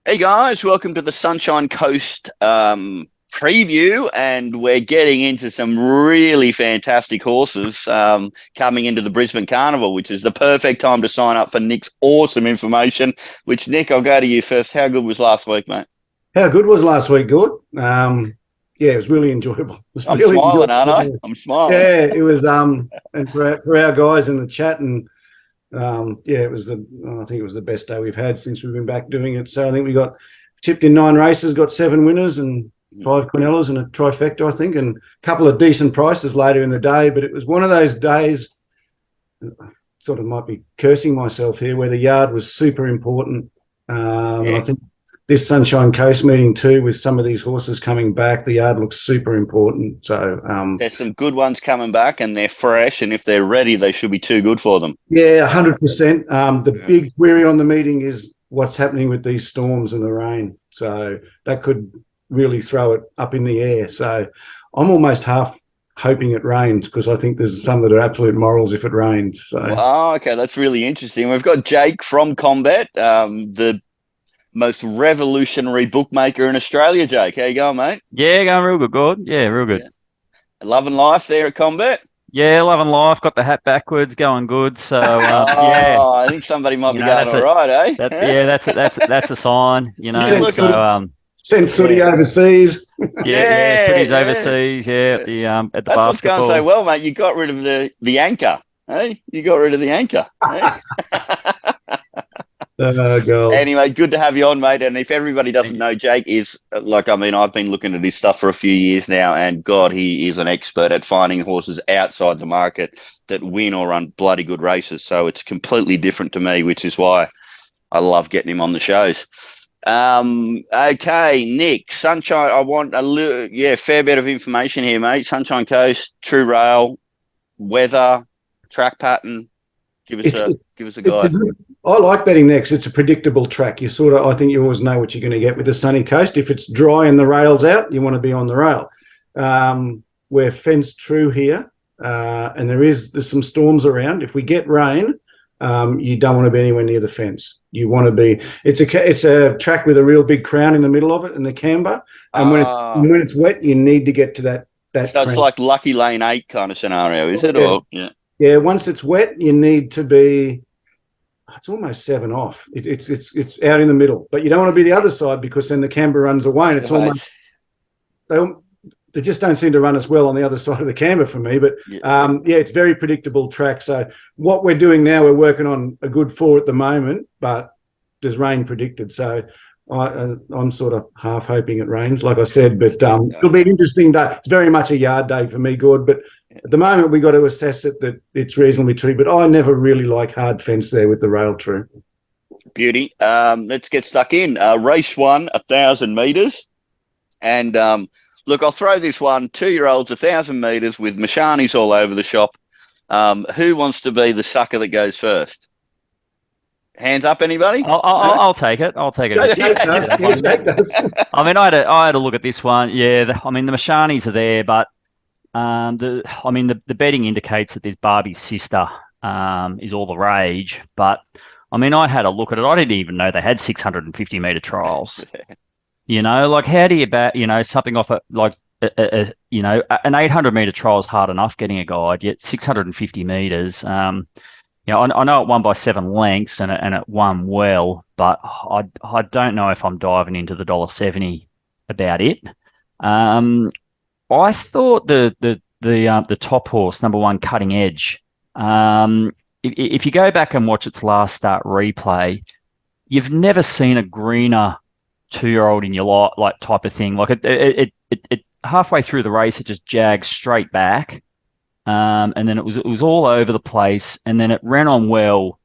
Hey guys, welcome to the Sunshine Coast preview, and we're getting into some really fantastic horses coming into the Brisbane Carnival, which is the perfect time to sign up for Nick's awesome information. Which, Nick, I'll go to you first. How good was last week, mate? How good was last week? Good. Yeah, it was really enjoyable. I'm smiling, aren't I? I'm smiling. Yeah, it was. And for our guys in the chat, and yeah, it was I think it was the best day we've had since we've been back doing it. So I think we tipped in 9 races, got 7 winners and 5 Quinellas and a trifecta, I think, and a couple of decent prices later in the day. But it was one of those days, sort of might be cursing myself here, where the yard was super important. I think this Sunshine Coast meeting too, with some of these horses coming back, the yard looks super important. So there's some good ones coming back, and they're fresh, and if they're ready, they should be too good for them. Yeah, 100%. The big query on the meeting is what's happening with these storms and the rain. So that could really throw it up in the air. So I'm almost half hoping it rains, because I think there's some that are absolute morals if it rains. So. Oh, okay, that's really interesting. We've got Jake from Combet, the most revolutionary bookmaker in Australia. Jake, how you going, mate? Yeah, going real good, Gord. Yeah, real good. Yeah. Loving life there at Combet? Yeah, loving life. Got the hat backwards, going good. So yeah, I think somebody might be going all right, eh? That's a sign, you know. So send Sooty overseas. Yeah, Sooty's overseas. Yeah, at the That's basketball. What's going so well, mate. You got rid of the anchor, hey? You got rid of the anchor. Hey? Anyway, good to have you on, mate. And if everybody doesn't know, Jake is I've been looking at his stuff for a few years now, and God, he is an expert at finding horses outside the market that win or run bloody good races. So it's completely different to me, which is why I love getting him on the shows. Okay, Nick, Sunshine. I want fair bit of information here, mate. Sunshine Coast, true rail, weather, track pattern. Give us a guide. I like betting there because it's a predictable track. I think you always know what you're going to get with the sunny coast. If it's dry and the rail's out, you want to be on the rail. We're fenced true here, and there's some storms around. If we get rain, you don't want to be anywhere near the fence. You want to be. It's a track with a real big crown in the middle of it and the camber. And when it's wet, you need to get to that. So crown. It's like Lucky Lane 8 kind of scenario, is it? Yeah. Or yeah. Yeah, once it's wet, you need to be. It's almost 7 off. It's out in the middle, but you don't want to be the other side, because then the camber runs away, and it's almost they just don't seem to run as well on the other side of the camber for me. But it's very predictable track. So what we're doing now, we're working on a good 4 at the moment, but there's rain predicted. So I'm sort of half hoping it rains, like I said. But it'll be an interesting day. It's very much a yard day for me, Gord. But at the moment, we've got to assess it that it's reasonably true. But I never really like hard fence there with the rail true. Beauty. Let's get stuck in. Race 1, 1,000 metres. And look, I'll throw this one. 2-year-olds, 1,000 metres with Mashanis all over the shop. Who wants to be the sucker that goes first? Hands up, anybody? I'll take it. I'll take it. I mean, I had a look at this one. Yeah, the Mashanis are there, but the betting indicates that this Barbie's sister is all the rage. But I mean, I had a look at it. I didn't even know they had 650 metre trials. You know, like, how do you bet? You know, something off an 800 metre trial is hard enough getting a guide. Yet 650 metres. I know it won by 7 lengths and it won well, but I don't know if I'm diving into the $1.70 about it. I thought the top horse, number 1, Cutting Edge. If you go back and watch its last start replay, you've never seen a greener 2-year-old in your lot, like, type of thing. Like it halfway through the race, it just jagged straight back. And then it was all over the place, and then it ran on well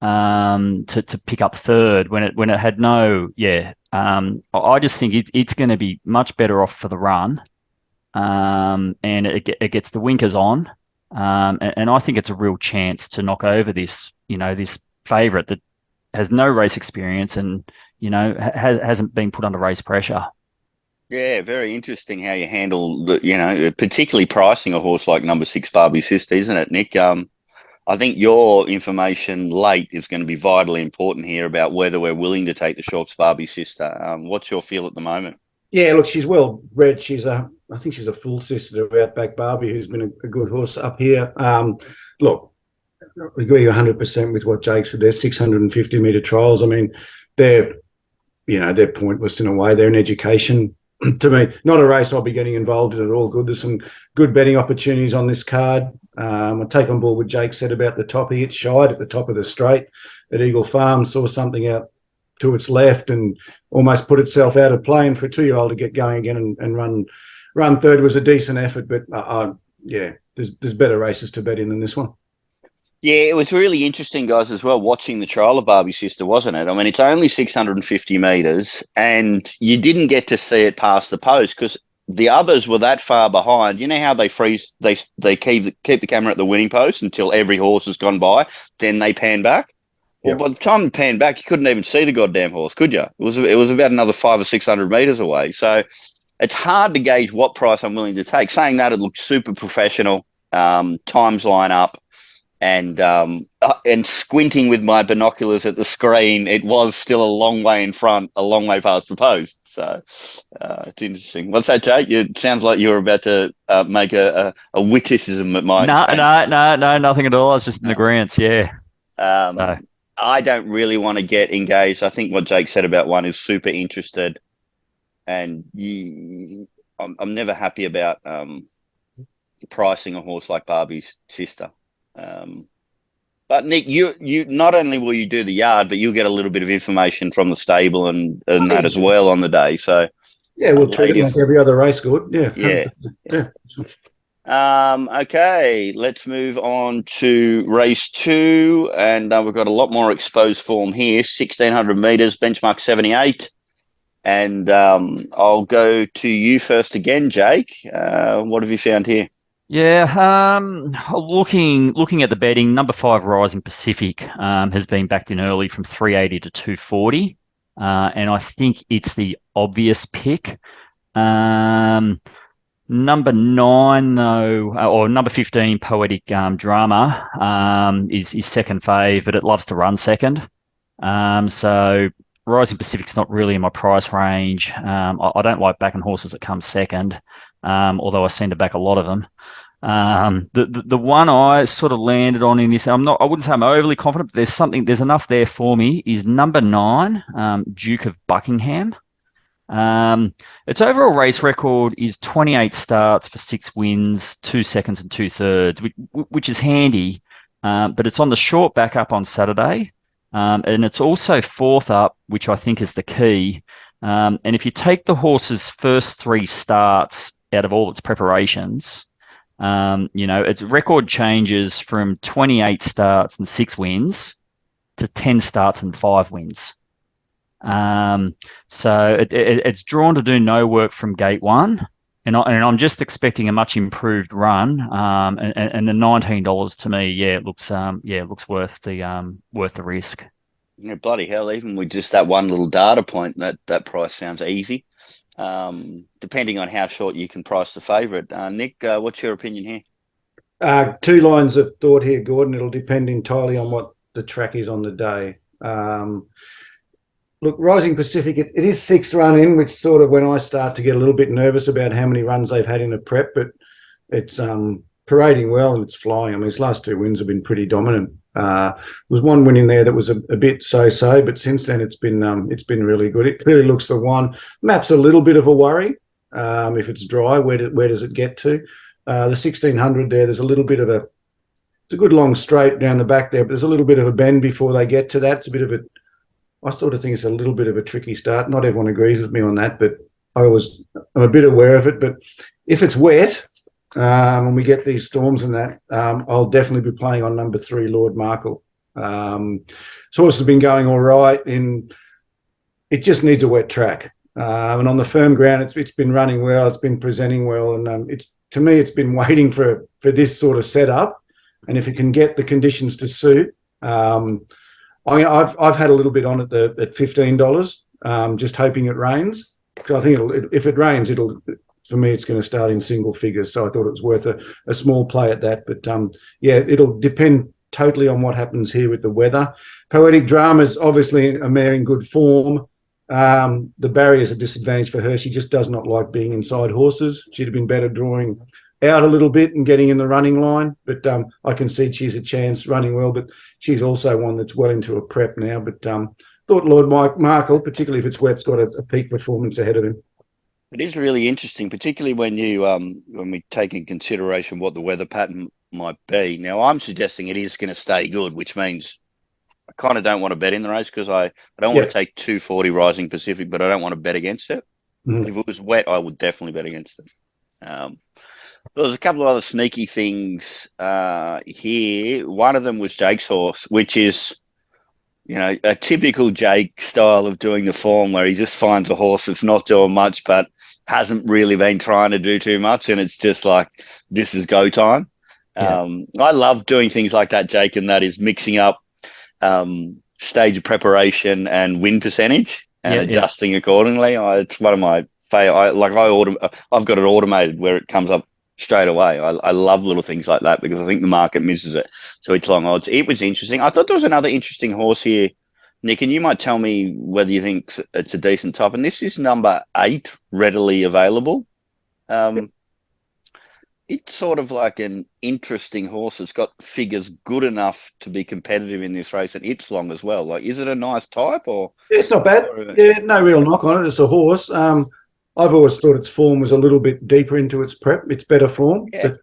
to pick up third when it had no. I just think it's going to be much better off for the run, and it gets the winkers on, and I think it's a real chance to knock over this favourite that has no race experience and hasn't been put under race pressure. Yeah, very interesting how you handle particularly pricing a horse like number 6 Barbie's Sister, isn't it, Nick? I think your information late is going to be vitally important here about whether we're willing to take the Shorts Barbie sister. What's your feel at the moment? Yeah, look, she's well bred. I think she's a full sister to Outback Barbie, who's been a good horse up here. Look, I agree 100% with what Jake said. They're 650-metre trials. I mean, they're pointless in a way. They're an education to me. Not a race I'll be getting involved in at all. Good. There's some good betting opportunities on this card. I take on board what Jake said about the top. He hit shied at the top of the straight at Eagle Farm, saw something out to its left and almost put itself out of play. And for a 2-year-old to get going again and run third was a decent effort. But there's better races to bet in than this one. Yeah, it was really interesting, guys, as well, watching the trial of Barbie Sister, wasn't it? I mean, it's only 650 metres and you didn't get to see it past the post because the others were that far behind. You know how they freeze, they keep the camera at the winning post until every horse has gone by, then they pan back? Well, by the time they panned back, you couldn't even see the goddamn horse, could you? It was about another 500 or 600 metres away. So it's hard to gauge what price I'm willing to take. Saying that, it looked super professional, times line up. And squinting with my binoculars at the screen, it was still a long way in front, a long way past the post. So it's interesting. What's that, Jake? It sounds like you were about to make a witticism at my No, nothing at all. I was just in agreement, yeah. I don't really want to get engaged. I think what Jake said about one is super interested. And I'm never happy about pricing a horse like Barbie's sister. But Nick, you not only will you do the yard, but you'll get a little bit of information from the stable and that as well on the day. So we'll treat it like every other race. Good, yeah. Okay, let's move on to race 2, and we've got a lot more exposed form here. 1600 metres, benchmark 78, and I'll go to you first again, Jake. What have you found here? Yeah, looking at the betting, number 5 Rising Pacific has been backed in early from 380 to 240, and I think it's the obvious pick. Number 9 though, or number 15 Poetic Drama is second fave, but it loves to run second. So Rising Pacific's not really in my price range. I don't like backing horses that come second, although I seem to back a lot of them. The one I sort of landed on in this, I wouldn't say I'm overly confident, but there's enough there for me, is number 9, Duke of Buckingham. Its overall race record is 28 starts for 6 wins, 2 seconds and 2/3, which is handy, but it's on the short backup on Saturday. And it's also 4th up, which I think is the key. And if you take the horse's first 3 starts out of all its preparations, its record changes from 28 starts and 6 wins to 10 starts and 5 wins. So it's drawn to do no work from gate 1. And I'm just expecting a much improved run. And the $19 to me, it looks worth the risk. Yeah, bloody hell! Even with just that one little data point, that price sounds easy. Depending on how short you can price the favourite. Nick, what's your opinion here? 2 lines of thought here, Gordon. It'll depend entirely on what the track is on the day. Look, Rising Pacific, it is 6th run in, which sort of when I start to get a little bit nervous about how many runs they've had in a prep, but it's parading well and it's flying. I mean, its last 2 wins have been pretty dominant. There was one win in there that was a bit so-so, but since then it's been really good. It clearly looks the one. Map's a little bit of a worry. If it's dry, where does it get to? The 1600 there's a little bit of it's a good long straight down the back there, but there's a little bit of a bend before they get to that. It's a bit of I sort of think it's a little bit of a tricky start. Not everyone agrees with me on that, but I'm a bit aware of it. But if it's wet, when we get these storms and that, I'll definitely be playing on number 3, Lord Markle. This horse has been going all right, and it just needs a wet track. And on the firm ground, it's been running well, it's been presenting well, and to me, it's been waiting for this sort of setup. And if it can get the conditions to suit, I've had a little bit on it at $15, just hoping it rains, because I think if it rains, for me, it's going to start in single figures. So I thought it was worth a small play at that. But it'll depend totally on what happens here with the weather. Poetic Drama is obviously a mare in good form. The barrier is a disadvantage for her. She just does not like being inside horses. She'd have been better drawing out a little bit and getting in the running line, but I can see she's a chance running well, but she's also one that's well into a prep now. But thought Lord Markle, particularly if it's wet, has got a peak performance ahead of him. It is really interesting, particularly when we take in consideration what the weather pattern might be. Now, I'm suggesting it is going to stay good, which means I kind of don't want to bet in the race because I don't want to take 240 Rising Pacific, but I don't want to bet against it. If it was wet, I would definitely bet against it. There's a couple of other sneaky things here. One of them was Jake's horse, which is, a typical Jake style of doing the form where he just finds a horse that's not doing much, but hasn't really been trying to do too much. And it's just like, this is go time. Yeah. I love doing things like that, Jake, and that is mixing up stage of preparation and win percentage and adjusting accordingly. It's one of my favorite. I've got it automated where it comes up straight away. I love little things like that because I think the market misses it. So it's long odds. It was interesting. I thought there was another interesting horse here, Nick, and you might tell me whether you think it's a decent type. And this is number 8, readily available. It's sort of like an interesting horse. It's got figures good enough to be competitive in this race, and it's long as well. Like, is it a nice type or? Yeah, it's not bad. No real knock on it. It's a horse. I've always thought its form was a little bit deeper into its prep. It's better form. Yeah,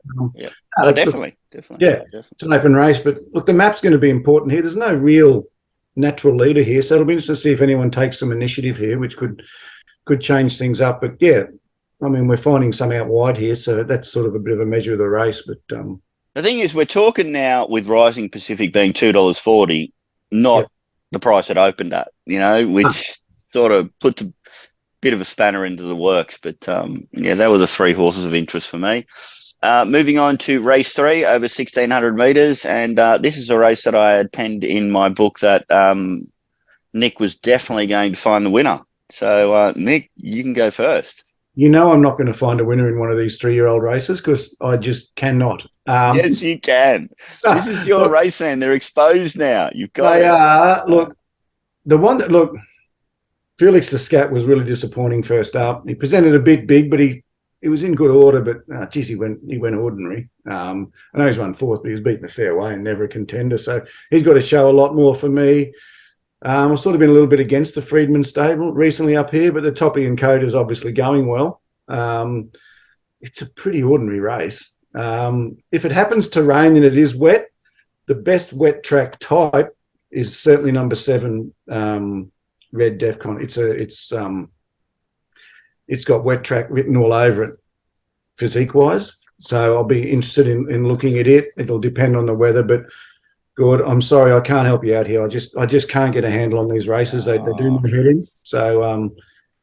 but, definitely. Yeah, it's an open race. But look, the map's going to be important here. There's no real natural leader here, so it'll be interesting to see if anyone takes some initiative here, which could change things up. But yeah, I mean, we're finding some out wide here, so that's sort of a bit of a measure of the race. But the thing is, we're talking now with Rising Pacific being $2.40, not the price it opened at, which sort of puts a bit of a spanner into the works. But they were the 3 horses of interest for me. Moving on to race 3 over 1,600 metres, and this is a race that I had penned in my book that Nick was definitely going to find the winner. So Nick, you can go first. I'm not going to find a winner in one of these 3-year-old races because I just cannot. Yes, you can. This is your race, man. They're exposed now. You've got They are. Look, the one that, Felix the Scat was really disappointing first up. He presented a bit big, but he was in good order, but he went ordinary. I know he's run 4th, but he was beaten a fair way and never a contender. So he's got to show a lot more for me. I've sort of been a little bit against the Friedman stable recently up here, but the Toppy and Coda is obviously going well. It's a pretty ordinary race. If it happens to rain and it is wet, the best wet track type is certainly number 7, Red Defcon. It's got wet track written all over it, physique-wise. So I'll be interested in looking at it. It'll depend on the weather, but good. I'm sorry, I can't help you out here. I just can't get a handle on these races. They do my head in. So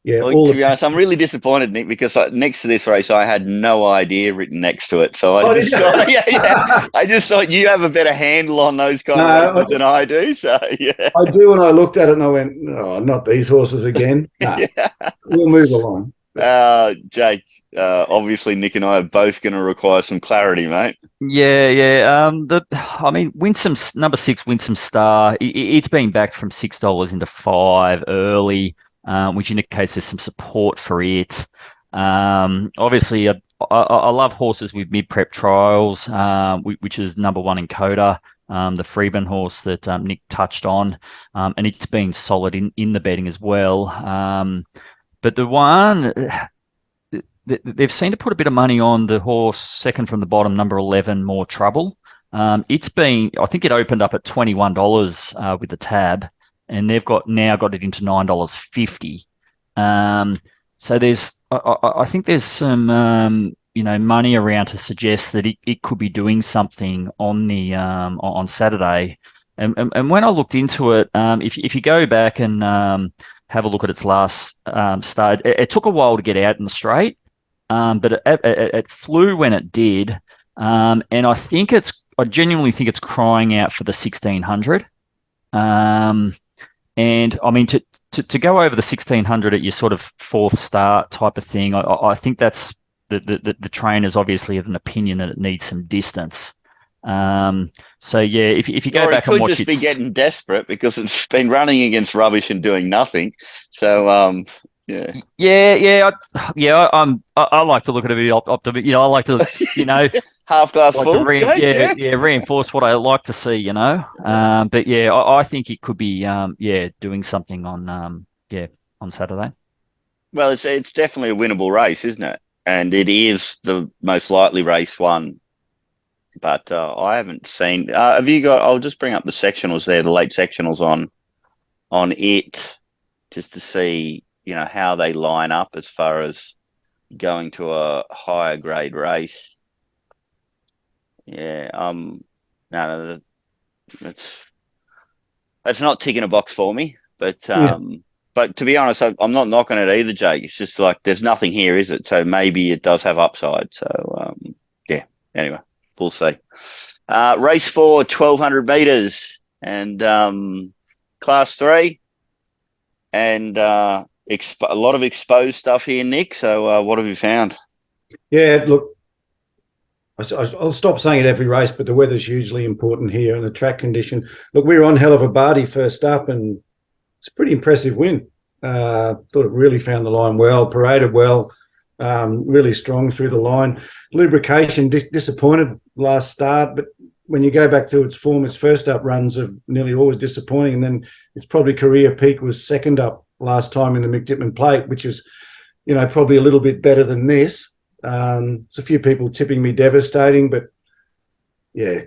Well, to be honest, I'm really disappointed, Nick, because next to this race, I had no idea written next to it. So I I just thought you have a better handle on those kind of races than I do. So yeah, I do. And I looked at it and I went, "Oh, not these horses again." No. We'll move along. Jake, obviously Nick and I are both going to require some clarity, mate. Yeah. Winsome's number 6, Winsome Star. It's been back from $6 into $5 early, which indicates there's some support for it. Obviously, I love horses with mid-prep trials, which is number 1 in Coda, the Freeman horse that Nick touched on, and it's been solid in the betting as well. But the one, they've seemed to put a bit of money on the horse second from the bottom, number 11, More Trouble. It's been, I think it opened up at $21 with the tab, and they've now got it into $9.50. So I think there's some money around to suggest that it could be doing something on Saturday. And when I looked into it, if you go back and have a look at its last start, it took a while to get out in the straight, but it flew when it did, and I genuinely think it's crying out for the 1,600. And I mean, to go over the 1,600 at your sort of 4th start type of thing, I think that's the trainers obviously have an opinion that it needs some distance. So yeah, if you go Or back it and could watch just be its, getting desperate because it's been running against rubbish and doing nothing. So, yeah. I like to look at it a bit optimistic. I like to, you know, Half glass like to full, Jake? Yeah. reinforce what I like to see, But yeah, I think it could be doing something on Saturday. Well, it's definitely a winnable race, isn't it? And it is the most likely race won. But I haven't seen. Have you got? I'll just bring up the sectionals there, the late sectionals on it, just to see how they line up as far as going to a higher grade race. Yeah. No, that's not ticking a box for me. But But to be honest, I'm not knocking it either, Jake. It's just like there's nothing here, is it? So maybe it does have upside. So yeah. Anyway, we'll see. Race 4, 1,200 meters, and class 3, and a lot of exposed stuff here, Nick. So what have you found? Yeah, look, I'll stop saying it every race, but the weather's hugely important here and the track condition. Look, we were on Helluva Badi first up, and it's a pretty impressive win. Thought it really found the line well, paraded well, really strong through the line. Lubrication disappointed last start, but when you go back to its form, its first up runs are nearly always disappointing, and then its probably career peak was second up last time in the McDippman Plate, which is, probably a little bit better than this. There's a few people tipping me devastating, but yeah,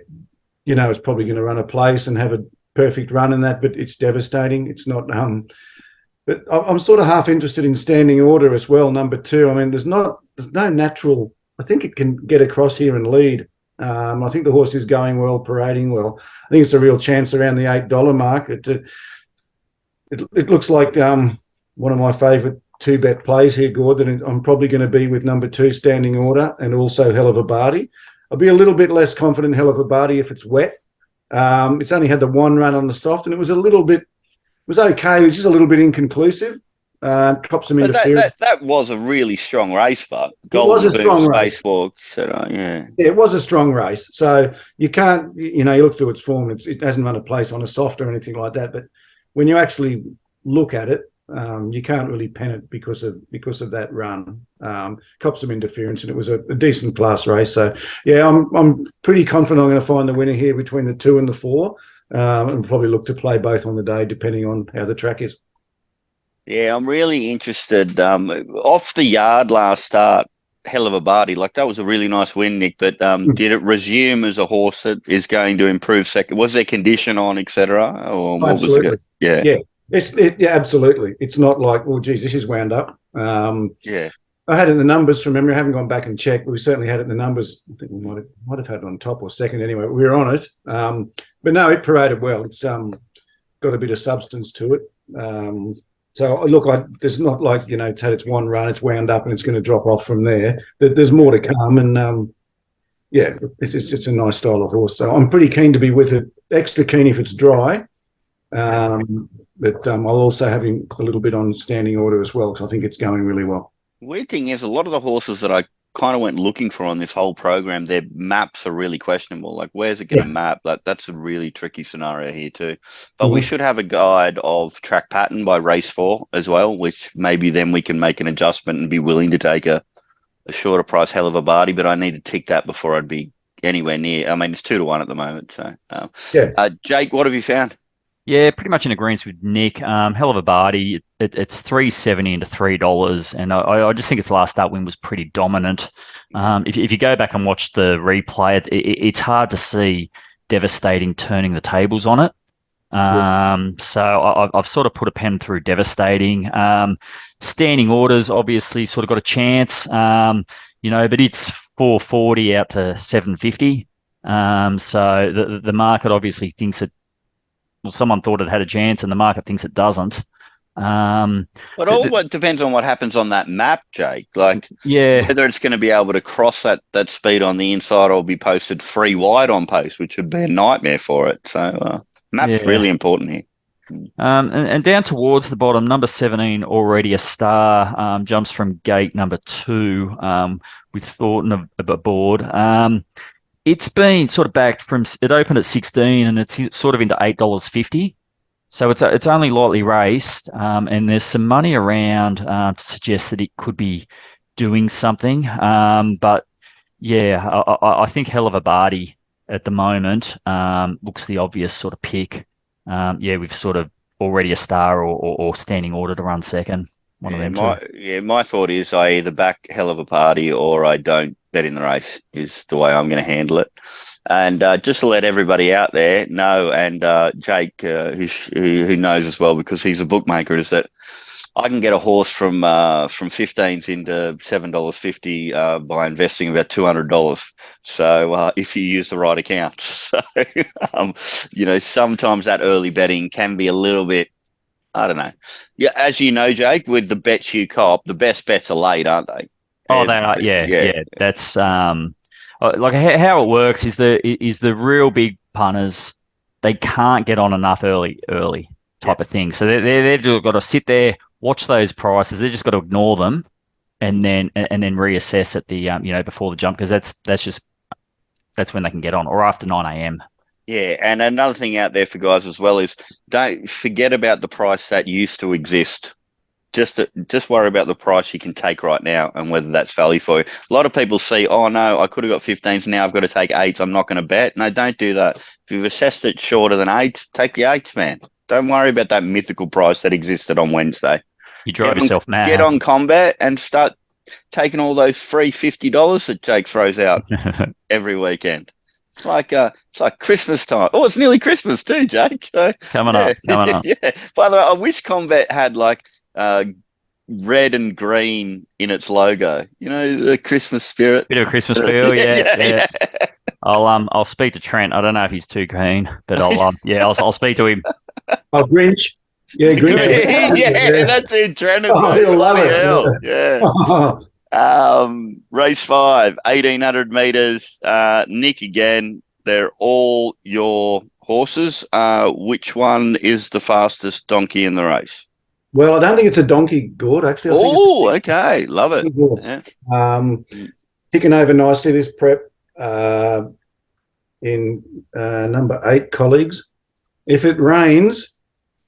it's probably going to run a place and have a perfect run in that, but it's devastating. It's not. But I'm sort of half interested in standing order as well. Number 2. I mean, there's no natural. I think it can get across here and lead. I think the horse is going well, parading well. I think it's a real chance around the $8 mark. It looks like one of my favourite 2-bet plays here, Gordon. I'm probably going to be with number 2, standing order, and also Helluva Badi. I'll be a little bit less confident in Helluva Badi if it's wet. It's only had the one run on the soft, and it was okay. It was just a little bit inconclusive. Copped some interference. That was a really strong race, but It was a strong race. Spacewalk, yeah, it was a strong race. So you can't, you look through its form. It hasn't run a place on a soft or anything like that. But when you actually look at it, you can't really pen it because of that run. Copped some interference, and it was a decent class race. So yeah, I'm pretty confident I'm going to find the winner here between the 2 and the 4, and probably look to play both on the day depending on how the track is. Yeah, I'm really interested. Off the yard last start, Helluva Badi, like that was a really nice win, Nick. But did it resume as a horse that is going to improve second? Was there condition on, etc.? Or what absolutely. Was it? Yeah. Yeah, absolutely. It's not like, well, geez, this is wound up. Yeah. I had it in the numbers from memory. I haven't gone back and checked, but we certainly had it in the numbers. I think we might have had it on top or second anyway. We were on it. But no, it paraded well. It's got a bit of substance to it. So look, there's not like, it's had its one run, it's wound up and it's going to drop off from there. There's more to come, and yeah, it's a nice style of horse. So I'm pretty keen to be with it. Extra keen if it's dry. But I'll also have him a little bit on standing order as well, because I think it's going really well. Weird thing is, a lot of the horses that I kind of went looking for on this whole program, their maps are really questionable. Like, where's it going to map? That's a really tricky scenario here too. But we should have a guide of track pattern by race 4 as well, which maybe then we can make an adjustment and be willing to take a shorter price Helluva Badi. But I need to tick that before I'd be anywhere near. I mean, it's 2-1 at the moment. So, Jake, what have you found? Yeah, pretty much in agreement with Nick. Helluva Badi, it's $3.70 into $3, and I just think its last start win was pretty dominant. If you go back and watch the replay, it's hard to see devastating turning the tables on it. So I've sort of put a pen through devastating. Standing orders obviously sort of got a chance, but it's 440 out to 750. So the market obviously thinks it. Well, someone thought it had a chance, and the market thinks it doesn't. But what depends on what happens on that map, Jake. Like, whether it's going to be able to cross that speed on the inside or be posted 3 wide on post, which would be a nightmare for it. So, map's really important here. And down towards the bottom, number 17, already a star, jumps from gate number 2 with Thornton aboard. It's been sort of back from it opened at 16 and it's sort of into $8.50. So it's only lightly raced, and there's some money around to suggest that it could be doing something. But yeah, I think Hell of a Barty at the moment looks the obvious sort of pick. Yeah, we've sort of already a star or standing order to run second. One of them two. My thought is I either back Hell of a Party or I don't bet in the race is the way I'm going to handle it. And just to let everybody out there know, and Jake, who knows as well because he's a bookmaker, is that I can get a horse from 15s into $7.50 by investing about $200. So if you use the right account, so sometimes that early betting can be a little bit. I don't know. Yeah, as you know, Jake, with the bets you cop, the best bets are late, aren't they? Oh, they are. Yeah. That's like how it works is the real big punters, they can't get on enough early type of thing. So they've just got to sit there, watch those prices. They've just got to ignore them, and then reassess at the before the jump, because that's when they can get on, or after 9 a.m. Yeah, and another thing out there for guys as well is don't forget about the price that used to exist. Just worry about the price you can take right now and whether that's value for you. A lot of people see, oh no, I could have got 15s, now I've got to take 8s. I'm not going to bet. No, don't do that. If you've assessed it shorter than 8s, take the 8s, man. Don't worry about that mythical price that existed on Wednesday. You drive yourself mad. Get on Combet and start taking all those free $50 that Jake throws out every weekend. It's like Christmas time. Oh, it's nearly Christmas too, Jake. So, coming up. Yeah. By the way, I wish Combet had like red and green in its logo. The Christmas spirit. Bit of a Christmas feel, yeah. I'll speak to Trent. I don't know if he's too keen, but I'll speak to him. Oh, Grinch. Yeah, Grinch. yeah, that's it, Trent. He'll love it. Yeah. Race 5, 1,800 meters. Nick again. They're all your horses. Which one is the fastest donkey in the race? Well, I don't think it's a donkey, Gord, actually. Oh, okay. Love it. Yeah. Ticking over nicely, this prep in number 8, Colleagues. If it rains,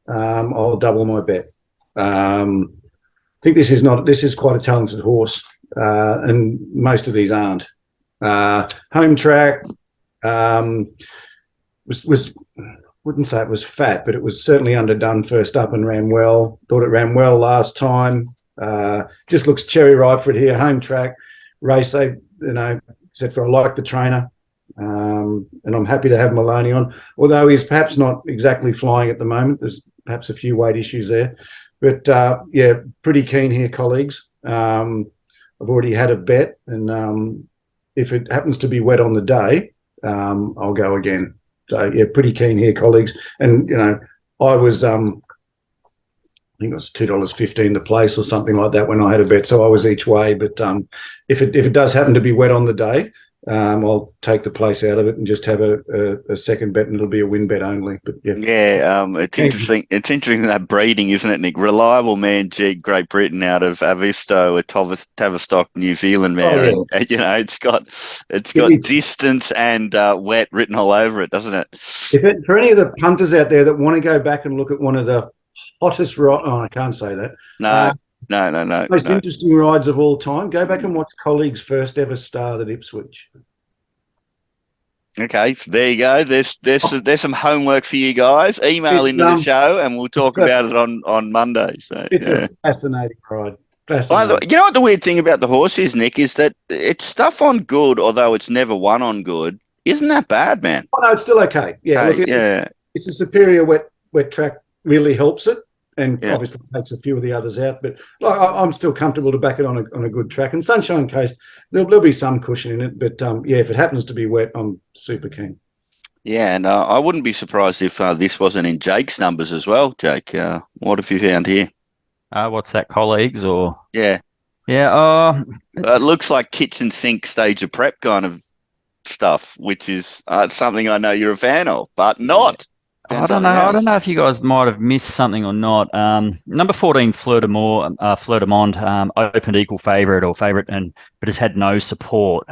I'll double my bet. I think this is quite a talented horse, and most of these aren't. Home track was wouldn't say it was fat, but it was certainly underdone first up and ran well. Thought it ran well last time. Just looks cherry ripe for it here. Home track race, except for I like the trainer, and I'm happy to have Maloney on, although he's perhaps not exactly flying at the moment. There's perhaps a few weight issues there. But, pretty keen here, Colleagues. I've already had a bet, and if it happens to be wet on the day, I'll go again. So, yeah, pretty keen here, Colleagues. And, I was, I think it was $2.15 the place or something like that when I had a bet, so I was each way. But if it does happen to be wet on the day, I'll take the place out of it and just have a second bet, and it'll be a win bet only. But it's interesting. It's interesting that breeding, isn't it, Nick? Reliable Man G, Great Britain, out of Avisto, a Tavistock, New Zealand mare, and it's got distance and wet written all over it, doesn't it? For any of the punters out there that want to go back and look at one of the hottest I can't say that. No. Most interesting rides of all time. Go back and watch Colleagues' first ever start at Ipswich. Okay, there you go. There's some homework for you guys. Email into the show, and we'll talk about it on Monday. So it's a fascinating ride. By the way, you know what the weird thing about the horse is, Nick, is that it's stuff on good, although it's never won on good. Isn't that bad, man? Oh, no, it's still okay. Yeah, it's a superior wet track. Really helps it. And obviously takes a few of the others out, but I'm still comfortable to back it on a good track. And Sunshine Coast, there'll be some cushion in it, but if it happens to be wet, I'm super keen. Yeah, and I wouldn't be surprised if this wasn't in Jake's numbers as well, Jake. What have you found here? What's that, Colleagues or? Yeah. It looks like kitchen sink stage of prep kind of stuff, which is something I know you're a fan of, but not. I don't know. I don't know if you guys might have missed something or not. Number 14, Fleur de Monde, opened equal favourite or favourite, but has had no support.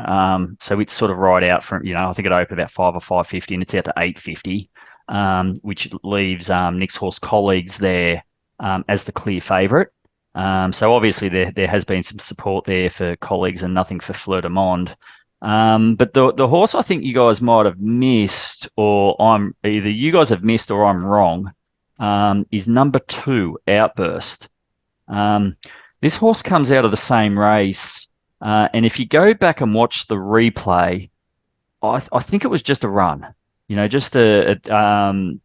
So it's sort of right out from, I think it opened about 5 or 5.50, and it's out to 8.50, which leaves Nick's horse Colleagues there as the clear favourite. So obviously there has been some support there for Colleagues and nothing for Fleur de Monde. But the horse I think you guys might have missed, or either you guys have missed or I'm wrong, is number 2, Outburst. This horse comes out of the same race, and if you go back and watch the replay, I think it was just a run, just early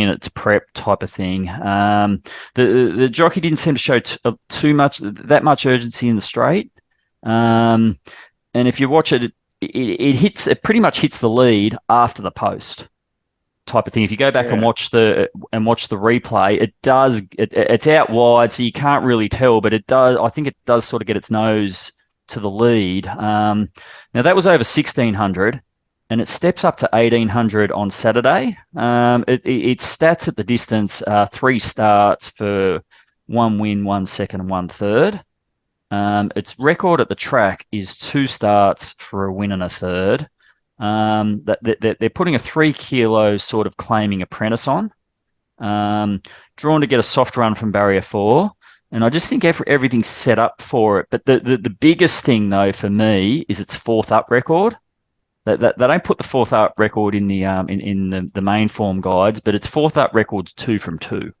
in its prep type of thing. The jockey didn't seem to show that much urgency in the straight. And if you watch it, it pretty much hits the lead after the post type of thing. If you go back and watch the replay, it's out wide, so you can't really tell, but I think it does sort of get its nose to the lead. Now that was over 1,600, and it steps up to 1,800 on Saturday. It stats at the distance, 3 starts for 1 win, 1 second, and 1 third. Its record at the track is 2 starts for a win and a third. They're putting a 3 kilo sort of claiming apprentice on. Drawn to get a soft run from barrier 4. And I just think everything's set up for it. But the biggest thing, though, for me is its 4th up record. They don't put the 4th up record in the main form guides, but its 4th up record's 2 from 2.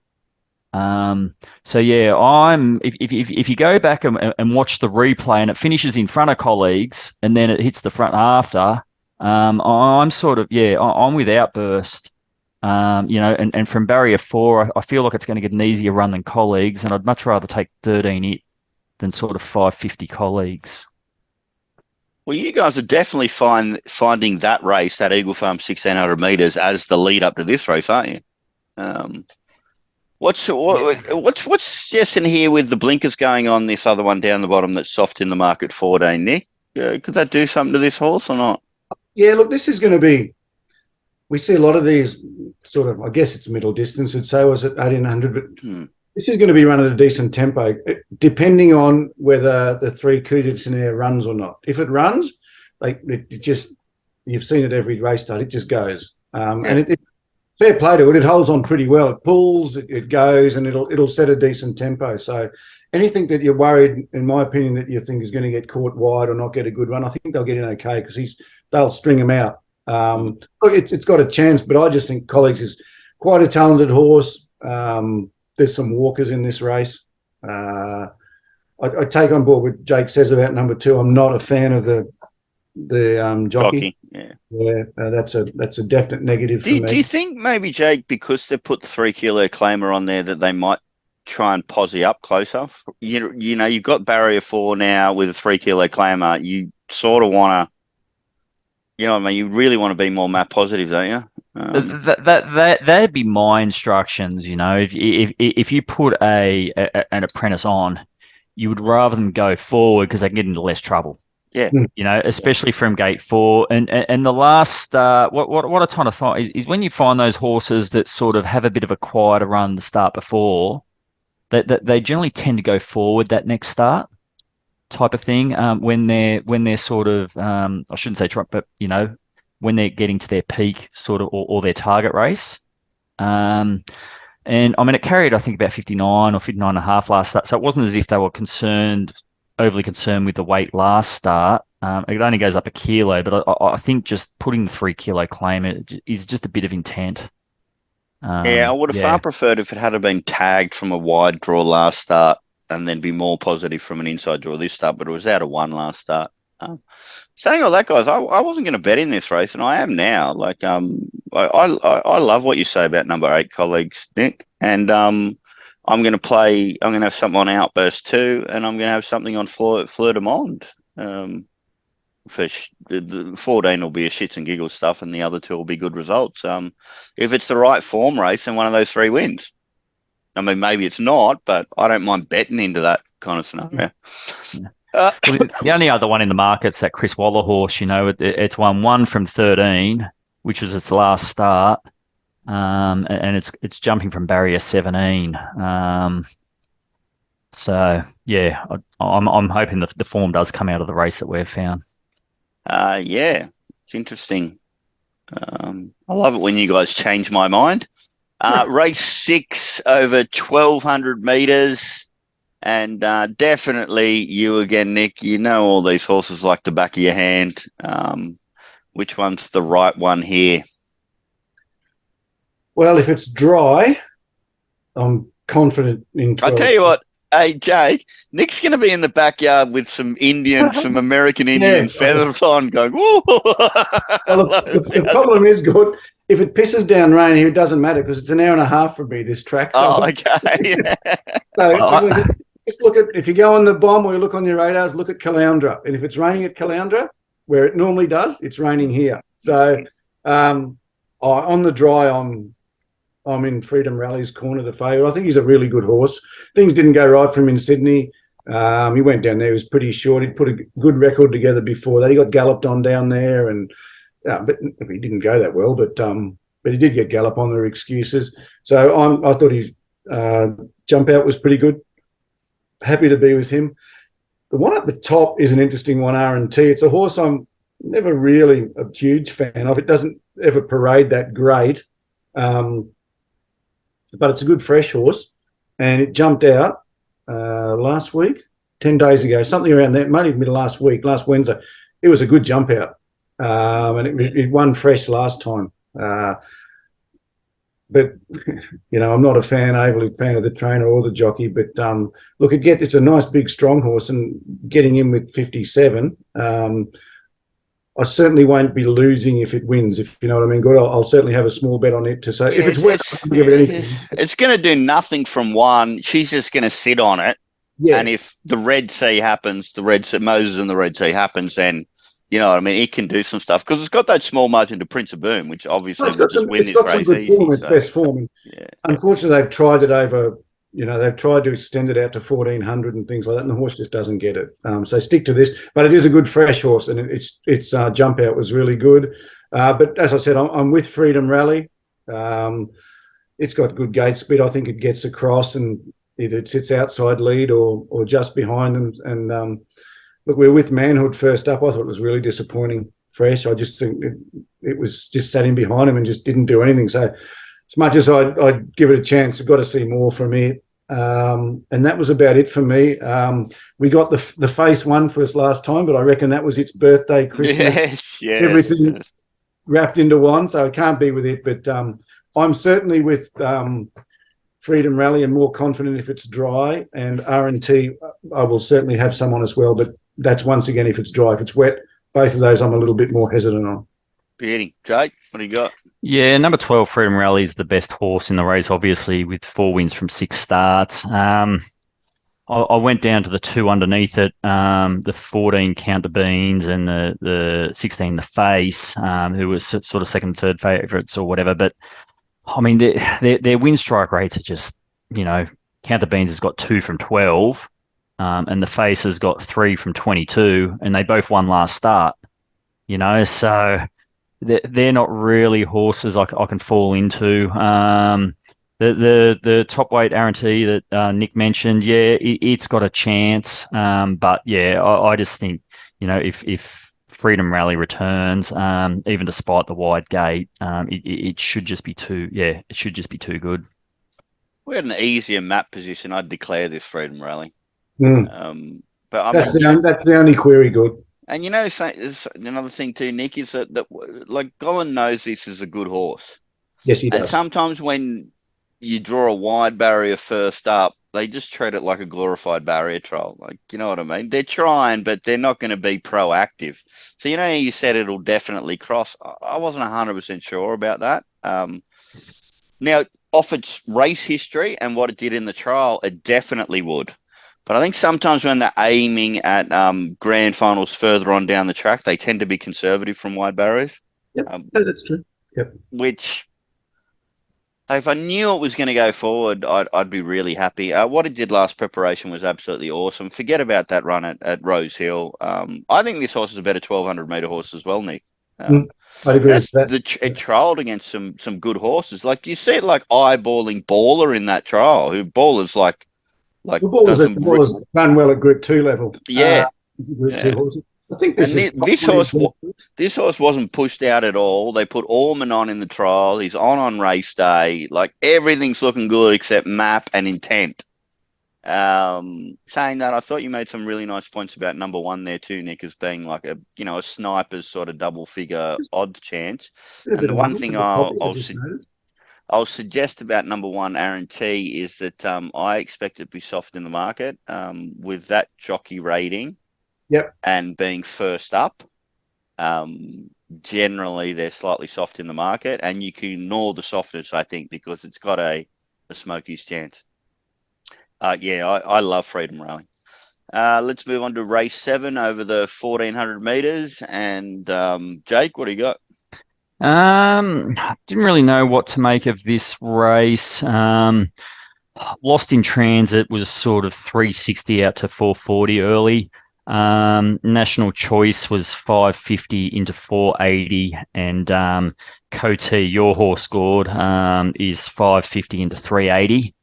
So yeah, if you go back and watch the replay and it finishes in front of Colleagues and then it hits the front after, I'm sort of, I'm with Outburst, and from barrier 4, I feel like it's going to get an easier run than Colleagues, and I'd much rather take 13 it than sort of 5.50 Colleagues. Well, you guys are definitely finding that race, that Eagle Farm 1,600 metres, as the lead up to this race, aren't you? What's suggesting here with the blinkers going on, this other one down the bottom that's soft in the market, 14, Nick? Could that do something to this horse or not? Yeah, look, this is going to be, we see a lot of these sort of, I guess it's middle distance, would say, was it 1,800, but this is going to be run at a decent tempo, depending on whether the 3 Coup d'Itineraire runs or not. If it runs, you've seen it every race start, it just goes. And it fair play to it. It holds on pretty well. It pulls, it goes, and it'll set a decent tempo. So anything that you're worried, in my opinion, that you think is going to get caught wide or not get a good run, I think they'll get in okay because they'll string him out. Look, it's got a chance, but I just think Colleagues is quite a talented horse. There's some walkers in this race. I take on board what Jake says about number 2. I'm not a fan of the jockey. That's a definite negative for me. Do you think maybe, Jake, because they put the 3 kilo claimer on there, that they might try and posse up closer? You've got barrier 4 now with a 3 kilo claimer. You sort of want to, you really want to be more map positive, don't you? That'd be my instructions. If you put an apprentice on, you would rather than go forward because they can get into less trouble. Yeah, especially from gate 4, and the last what I kind of find is when you find those horses that sort of have a bit of a quieter run the start before, that they generally tend to go forward that next start type of thing. When they're sort of I shouldn't say try, but when they're getting to their peak sort of or their target race. And I mean, it carried I think about 59 or 59.5 last start, so it wasn't as if they were overly concerned with the weight last start. It only goes up a kilo, but I think just putting the 3 kilo claim is just a bit of intent. I would have far preferred if it had been tagged from a wide draw last start and then be more positive from an inside draw this start, but it was out of 1 last start. Saying all that, guys, I wasn't going to bet in this race, and I am now. Like, I love what you say about number 8 Colleagues, Nick, and I'm going to have something on Outburst too, and I'm going to have something on Fleur de Monde. The 14 will be a shits and giggles stuff, and the other 2 will be good results. If it's the right form race, then one of those 3 wins. I mean, maybe it's not, but I don't mind betting into that kind of scenario. Well, the only other one in the market's that Chris Waller horse. It's won 1 from 13, which was its last start. and it's jumping from barrier 17. So yeah, I'm hoping that the form does come out of the race that we've found. Yeah, it's interesting. I love it when you guys change my mind. Race 6 over 1,200 meters. And definitely you again, Nick. You know all these horses like the back of your hand. Which one's the right one here? Well, if it's dry, I'm confident in 12. I tell you what, hey Jake, Nick's going to be in the backyard with some American Indian feathers on, going. Whoa! Well, the problem is, good. If it pisses down rain here, it doesn't matter because it's an hour and a half for me, this track. So okay. So just look at, if you go on the bomb or you look on your radars, look at Caloundra. And if it's raining at Caloundra, where it normally does, it's raining here. So on the dry, I'm in Freedom Rally's corner to favour. I think he's a really good horse. Things didn't go right for him in Sydney. He went down there. He was pretty short. He'd put a good record together before that. He got galloped on down there, and but he didn't go that well. But he did get galloped on. There were excuses. So I thought his jump out was pretty good. Happy to be with him. The one at the top is an interesting one, R&T. It's a horse I'm never really a huge fan of. It doesn't ever parade that great, but it's a good fresh horse. And it jumped out last week, 10 days ago, something around that, maybe middle last week, last Wednesday. It was a good jump out, and it won fresh last time. But, I'm not overly fan of the trainer or the jockey. But, look, it's a nice, big, strong horse. And getting in with 57, I certainly won't be losing if it wins, if you know what I mean. Good, I'll certainly have a small bet on it to say. If it's wet, I'll give it anything. It's going to do nothing from one. She's just going to sit on it. Yeah. And if the Red Sea happens, Moses and the Red Sea happens, then you know what I mean, it can do some stuff because it's got that small margin to Prince of Boom, which obviously will just win this race easy. It's got some good form, its best form. Yeah. Unfortunately, they've tried it over, they've tried to extend it out to 1,400 and things like that, and the horse just doesn't get it. So stick to this. But it is a good fresh horse, and its jump out was really good. But as I said, I'm with Freedom Rally. It's got good gate speed. I think it gets across and it sits outside lead or just behind them. And look, we're with Manhood first up. I thought it was really disappointing fresh. I just think it was just sat in behind him and just didn't do anything. So as much as I'd give it a chance, I've got to see more from it. And that was about it for me. We got the face one for us last time, but I reckon that was its birthday, Christmas, everything wrapped into one. So I can't be with it. But I'm certainly with Freedom Rally and more confident if it's dry. And R&T, I will certainly have someone as well. But that's once again if it's dry. If it's wet, both of those I'm a little bit more hesitant on. Beauty. Jake, what do you got? Yeah, number 12, Freedom Rally is the best horse in the race, obviously, with 4 wins from 6 starts. I went down to the 2 underneath it, the 14 Counter Beans and the 16 The Face, who was sort of second, third favourites or whatever. But, I mean, their win strike rates are just, Counter Beans has got 2 from 12, and The Face has got 3 from 22, and they both won last start, so they're not really horses I can fall into. The top weight guarantee that Nick mentioned, it's got a chance. But I just think, if Freedom Rally returns, even despite the wide gate, it should just be too good. We had an easier map position. I'd declare this Freedom Rally. But that's the only query good. And another thing too, Nick, is that like Golan knows this is a good horse. Yes, he does. And sometimes when you draw a wide barrier first up, they just treat it like a glorified barrier trial. Like, you know what I mean? They're trying, but they're not going to be proactive. So, you said it'll definitely cross. I wasn't 100% sure about that. Now, off its race history and what it did in the trial, it definitely would. But I think sometimes when they're aiming at grand finals further on down the track, they tend to be conservative from wide barriers. Yep, that's true. Yep. Which, if I knew it was going to go forward, I'd be really happy. What it did last preparation was absolutely awesome. Forget about that run at Rose Hill. I think this horse is a better 1,200-metre horse as well, Nick. I'd agree with that. It trialled against some good horses. Like you see it like eyeballing Baller in that trial, who Baller's like The ballers run well at Group 2 level. Yeah. Group 2 horses. I think this horse wasn't pushed out at all. They put Orman on in the trial. He's on race day. Like everything's looking good except map and intent. Saying that, I thought you made some really nice points about number one there too, Nick, as being like a sniper's sort of double figure odds chance. And the one thing I'll suggest about number one, Aaron T, is that I expect it to be soft in the market with that jockey rating. Yep. And being first up. Generally, they're slightly soft in the market, and you can ignore the softness, I think, because it's got a Smokies chance. I love Freedom Rowing. Let's move on to race 7 over the 1,400 meters. And Jake, what do you got? Didn't really know what to make of this race. Lost in Transit was sort of 360 out to 440 early. National Choice was 550 into 480, and Cote, your horse scored, is 550 into 380.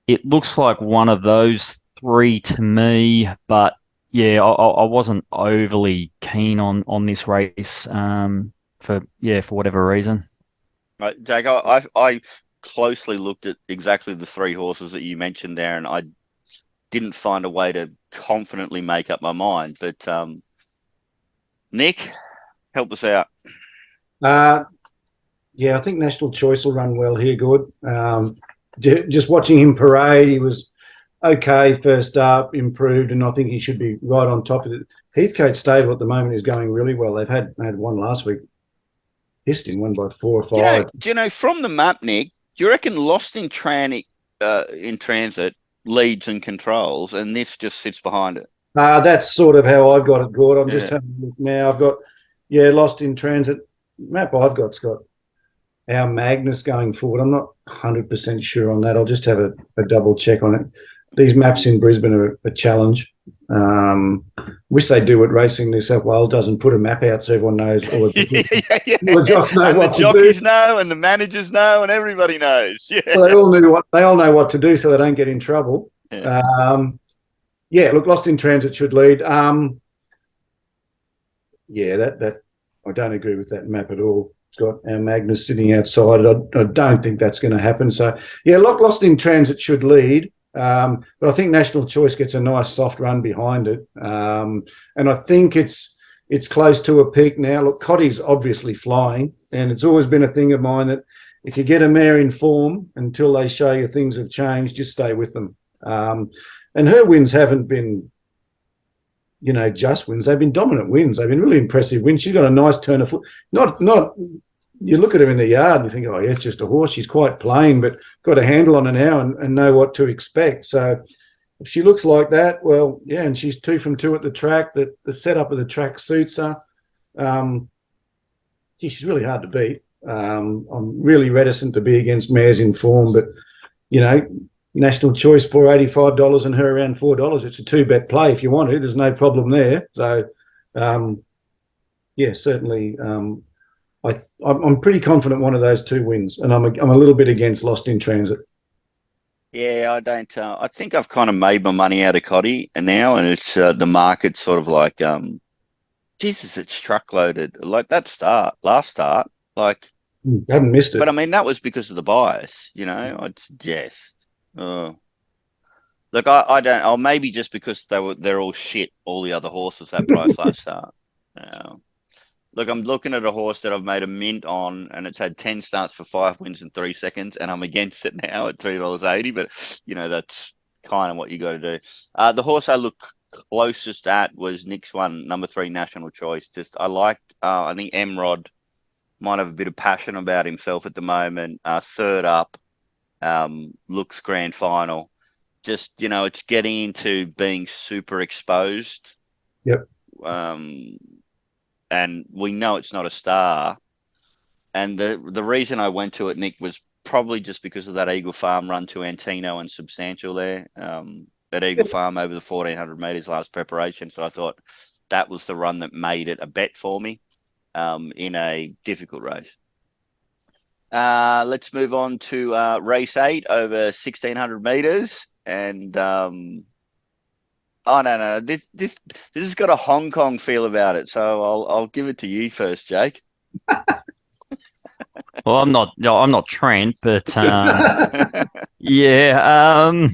It looks like one of those three to me, but yeah, I wasn't overly keen on this race for whatever reason. Right, Jake, I closely looked at exactly the three horses that you mentioned there, and I didn't find a way to confidently make up my mind. But Nick, help us out. Yeah, I think National Choice will run well here, good. Just watching him parade, he was okay first up, improved, and I think he should be right on top of it. Heathcote stable at the moment is going really well. They've had one last week. Histon won by 4 or 5. Do you know from the map, Nick? Do you reckon Lost in Transit leads and controls, and this just sits behind it? That's sort of how I've got it, Gord. I'm just having a look now. I've got Lost in Transit. Map I've got's got our Magnus going forward. I'm not 100% sure on that. I'll just have a double check on it. These maps in Brisbane are a challenge. Wish they do what Racing New South Wales does and put a map out so everyone knows. All the jockeys know, and the managers know, and everybody knows. Yeah, well, they all know what to do, so they don't get in trouble. Look, Lost in Transit should lead. That I don't agree with that map at all. It's got our Magnus sitting outside. I don't think that's going to happen. So Lost in Transit should lead. But I think National Choice gets a nice soft run behind it. And I think it's close to a peak now. Look, Cotty's obviously flying, and it's always been a thing of mine that if you get a mare in form until they show you things have changed, just stay with them. And her wins haven't been, just wins. They've been dominant wins. They've been really impressive wins. She's got a nice turn of foot. Not. You look at her in the yard and you think, it's just a horse. She's quite plain, but got a handle on her now and know what to expect. So if she looks like that, well, and she's 2 from 2 at the track. The setup of the track suits her. She's really hard to beat. I'm really reticent to be against mares in form, but, National Choice $485 and her around $4. It's a 2-bet play if you want to. There's no problem there. So, certainly. I'm pretty confident one of those 2 wins, and I'm a little bit against Lost in Transit. Yeah, I don't. I think I've kind of made my money out of Cotty now, and it's the market's sort of like, Jesus, it's truckloaded. Like that last start, like I haven't missed it. But I mean, that was because of the bias, It's just, look, I don't. Or maybe just because they're all shit. All the other horses that price last start. Look, I'm looking at a horse that I've made a mint on, and it's had 10 starts for 5 wins in 3 seconds, and I'm against it now at $3.80. But that's kind of what you got to do. The horse I look closest at was Nick's one, number 3, National Choice. Just I think Emrod might have a bit of passion about himself at the moment. Third up, looks grand final. Just it's getting into being super exposed. Yep. And we know it's not a star. And the reason I went to it, Nick, was probably just because of that Eagle Farm run to Antino and Substantial there. At Eagle Farm over the 1,400 metres last preparation. So I thought that was the run that made it a bet for me in a difficult race. Let's move on to race 8 over 1,600 meters, and oh no, this has got a Hong Kong feel about it. So I'll give it to you first, Jake. Well, I'm not Trent, but yeah.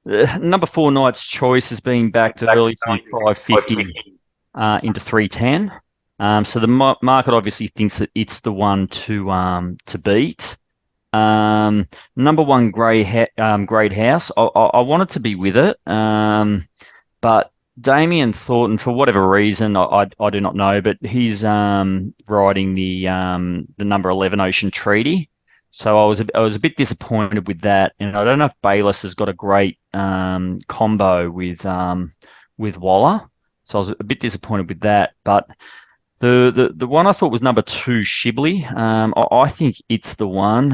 Number 4, Knight's Choice, has been backed early from 550 into 310. So the market obviously thinks that it's the one to beat. Number 1, Great House. I wanted to be with it, but Damien Thornton, for whatever reason, I do not know, but he's riding the number 11 Ocean Treaty. So I was a bit disappointed with that, and I don't know if Bayliss has got a great combo with Waller. So I was a bit disappointed with that, but the one I thought was number 2, Shibley. I think it's the one.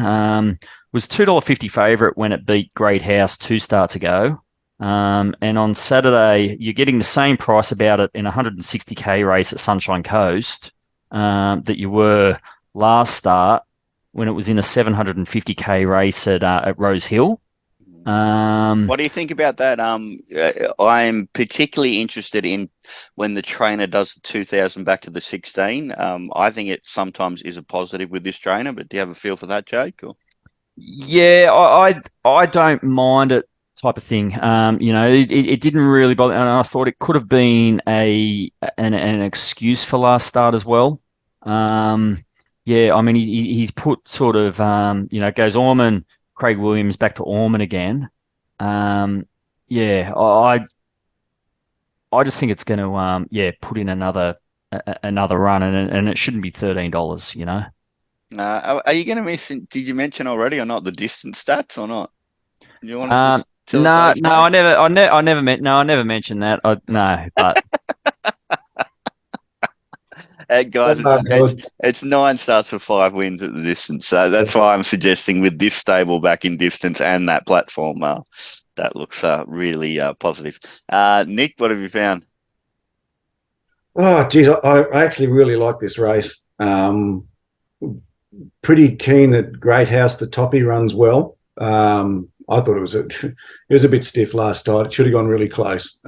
Was $2.50 favourite when it beat Great House 2 starts ago. And on Saturday, you're getting the same price about it in a 160k race at Sunshine Coast that you were last start when it was in a 750k race at Rose Hill. What do you think about that? I'm particularly interested in when the trainer does the 2,000 back to the 16. I think it sometimes is a positive with this trainer, but do you have a feel for that, Jake? Or? Yeah, I don't mind it, type of thing. It didn't really bother, and I thought it could have been an excuse for last start as well. Yeah, I mean he's put sort of goes Orman, Craig Williams back to Orman again. Yeah, I just think it's going to put in another run, and it shouldn't be $13. Are you going to mention? Did you mention already or not the distance stats or not? You want to no, I never mentioned that. No, but guys, it's 9 starts for 5 wins at the distance. So that's why I'm suggesting with this stable back in distance and that platform, that looks really positive. Nick, what have you found? Oh, geez, I actually really like this race. Pretty keen that Great House, the toppy, runs well. I thought it was a bit stiff last start. It should have gone really close.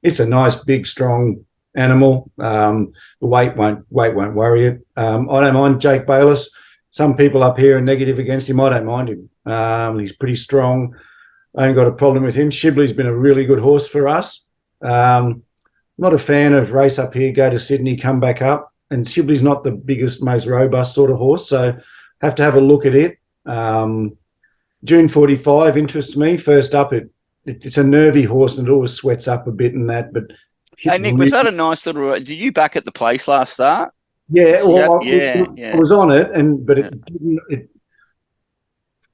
It's a nice, big, strong animal. The weight won't worry it. I don't mind Jake Bayliss. Some people up here are negative against him. I don't mind him. He's pretty strong. I ain't got a problem with him. Shibley's been a really good horse for us. Not a fan of race up here, go to Sydney, come back up. And Shibley's not the biggest, most robust sort of horse, so have to have a look at it. June 45 interests me. First up, it's a nervy horse and it always sweats up a bit and that. But hey, Nick, was that a nice little? Did you back at the place last start? Yeah, well, yeah. I was on it, but it didn't. It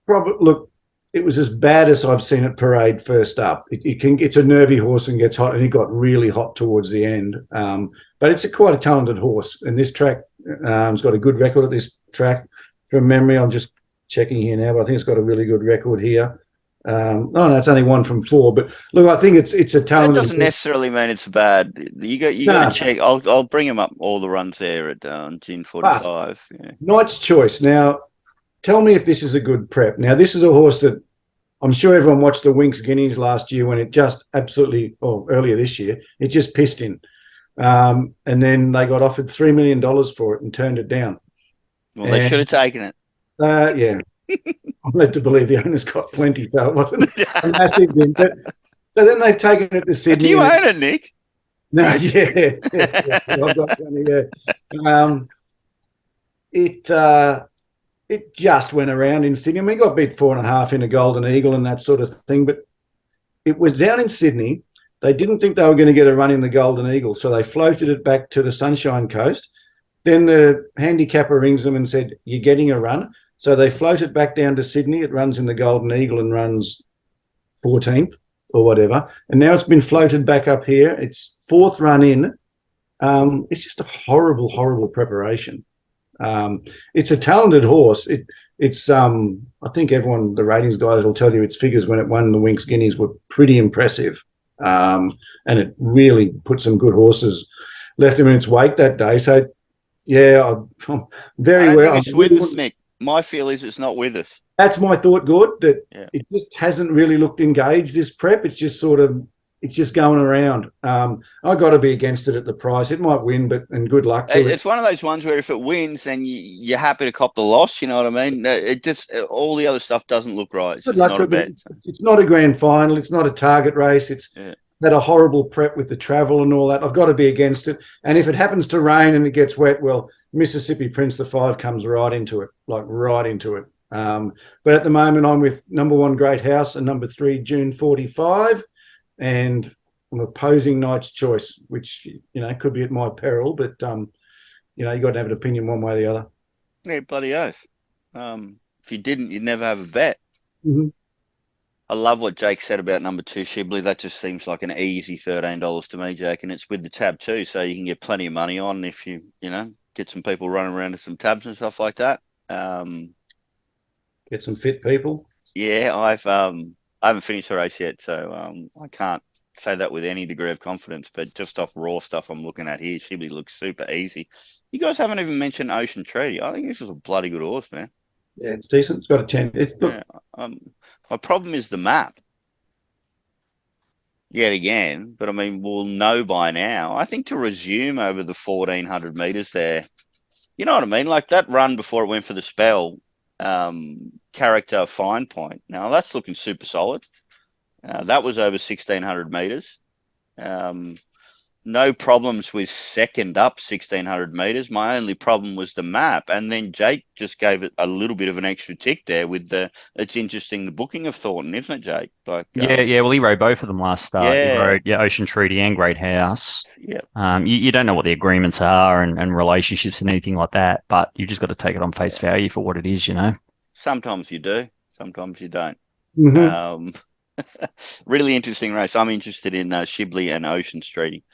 probably look. It was as bad as I've seen it parade first up. It's a nervy horse and gets hot, and he got really hot towards the end. But it's quite a talented horse, and this track has got a good record at this track. From memory, I'm just checking here now, but I think it's got a really good record here. No, it's only 1 from 4. But look, I think it's a talented. That doesn't necessarily mean it's bad. You got to check. I'll bring him up all the runs there at June 45. Yeah. Knight's Choice. Now, tell me if this is a good prep. Now, this is a horse that I'm sure everyone watched the Winx Guineas last year when it just absolutely, or earlier this year, it just pissed in. And then they got offered $3 million for it and turned it down. Well, they should have taken it. Yeah. I'm led to believe the owner's got plenty, so it wasn't a massive thing. But so then they've taken it to Sydney. Do you own it, Nick? No, yeah. I've got plenty, yeah. It just went around in Sydney. I mean, it got beat 4.5 in a Golden Eagle and that sort of thing, but it was down in Sydney. They didn't think they were going to get a run in the Golden Eagle, so they floated it back to the Sunshine Coast. Then the handicapper rings them and said, "You're getting a run." So they float it back down to Sydney. It runs in the Golden Eagle and runs 14th or whatever. And now it's been floated back up here. It's 4th run in. It's just a horrible, horrible preparation. It's a talented horse. It's I think everyone, the ratings guys will tell you its figures when it won the Winx Guineas were pretty impressive. and it really put some good horses, left him in its wake that day. So, yeah, I'm very I don't well. think it's with us, Nick. My feel is it's not with us. That's my thought, Gord, that it just hasn't really looked engaged, this prep. It's just it's just going around. I got to be against it at the price. It might win, and good luck to it. It's one of those ones where if it wins, then you're happy to cop the loss. You know what I mean? It just all the other stuff doesn't look right. It's just not a bet. It's not a grand final. It's not a target race. It's had a horrible prep with the travel and all that. I've got to be against it. And if it happens to rain and it gets wet, well, Mississippi Prince the 5 comes right into it, right into it. But at the moment, I'm with number 1 Great House and number 3 June 45, and I'm opposing Knight's Choice, which could be at my peril, but you got to have an opinion one way or the other. Yeah, bloody oath. If you didn't, you'd never have a bet. Mm-hmm. I love what Jake said about number 2 Shibley. That just seems like an easy $13 to me, Jake, and it's with the tab too, so you can get plenty of money on if you get some people running around with some tabs and stuff like that. Get some fit people. Yeah, I haven't finished the race yet, so I can't say that with any degree of confidence. But just off raw stuff I'm looking at here, Shibley looks super easy. You guys haven't even mentioned Ocean Treaty. I think this is a bloody good horse, man. Yeah, it's decent. It's got a 10. My problem is the map. Yet again, but I mean, we'll know by now. I think to resume over the 1,400 meters there, you know what I mean? Like that run before it went for the spell, character fine point. Now that's looking super solid. That was over 1,600 meters. No problems with second up 1,600 meters. My only problem was the map. And then Jake just gave it a little bit of an extra tick there with it's interesting, the booking of Thornton, isn't it, Jake? Well, he rode both of them last start. Yeah. He rode Ocean Treaty and Great House. Yeah. You don't know what the agreements are and relationships and anything like that, but you just got to take it on face value for what it is, Sometimes you do, sometimes you don't. Mm-hmm. Really interesting race. I'm interested in Shibley and Ocean Treaty.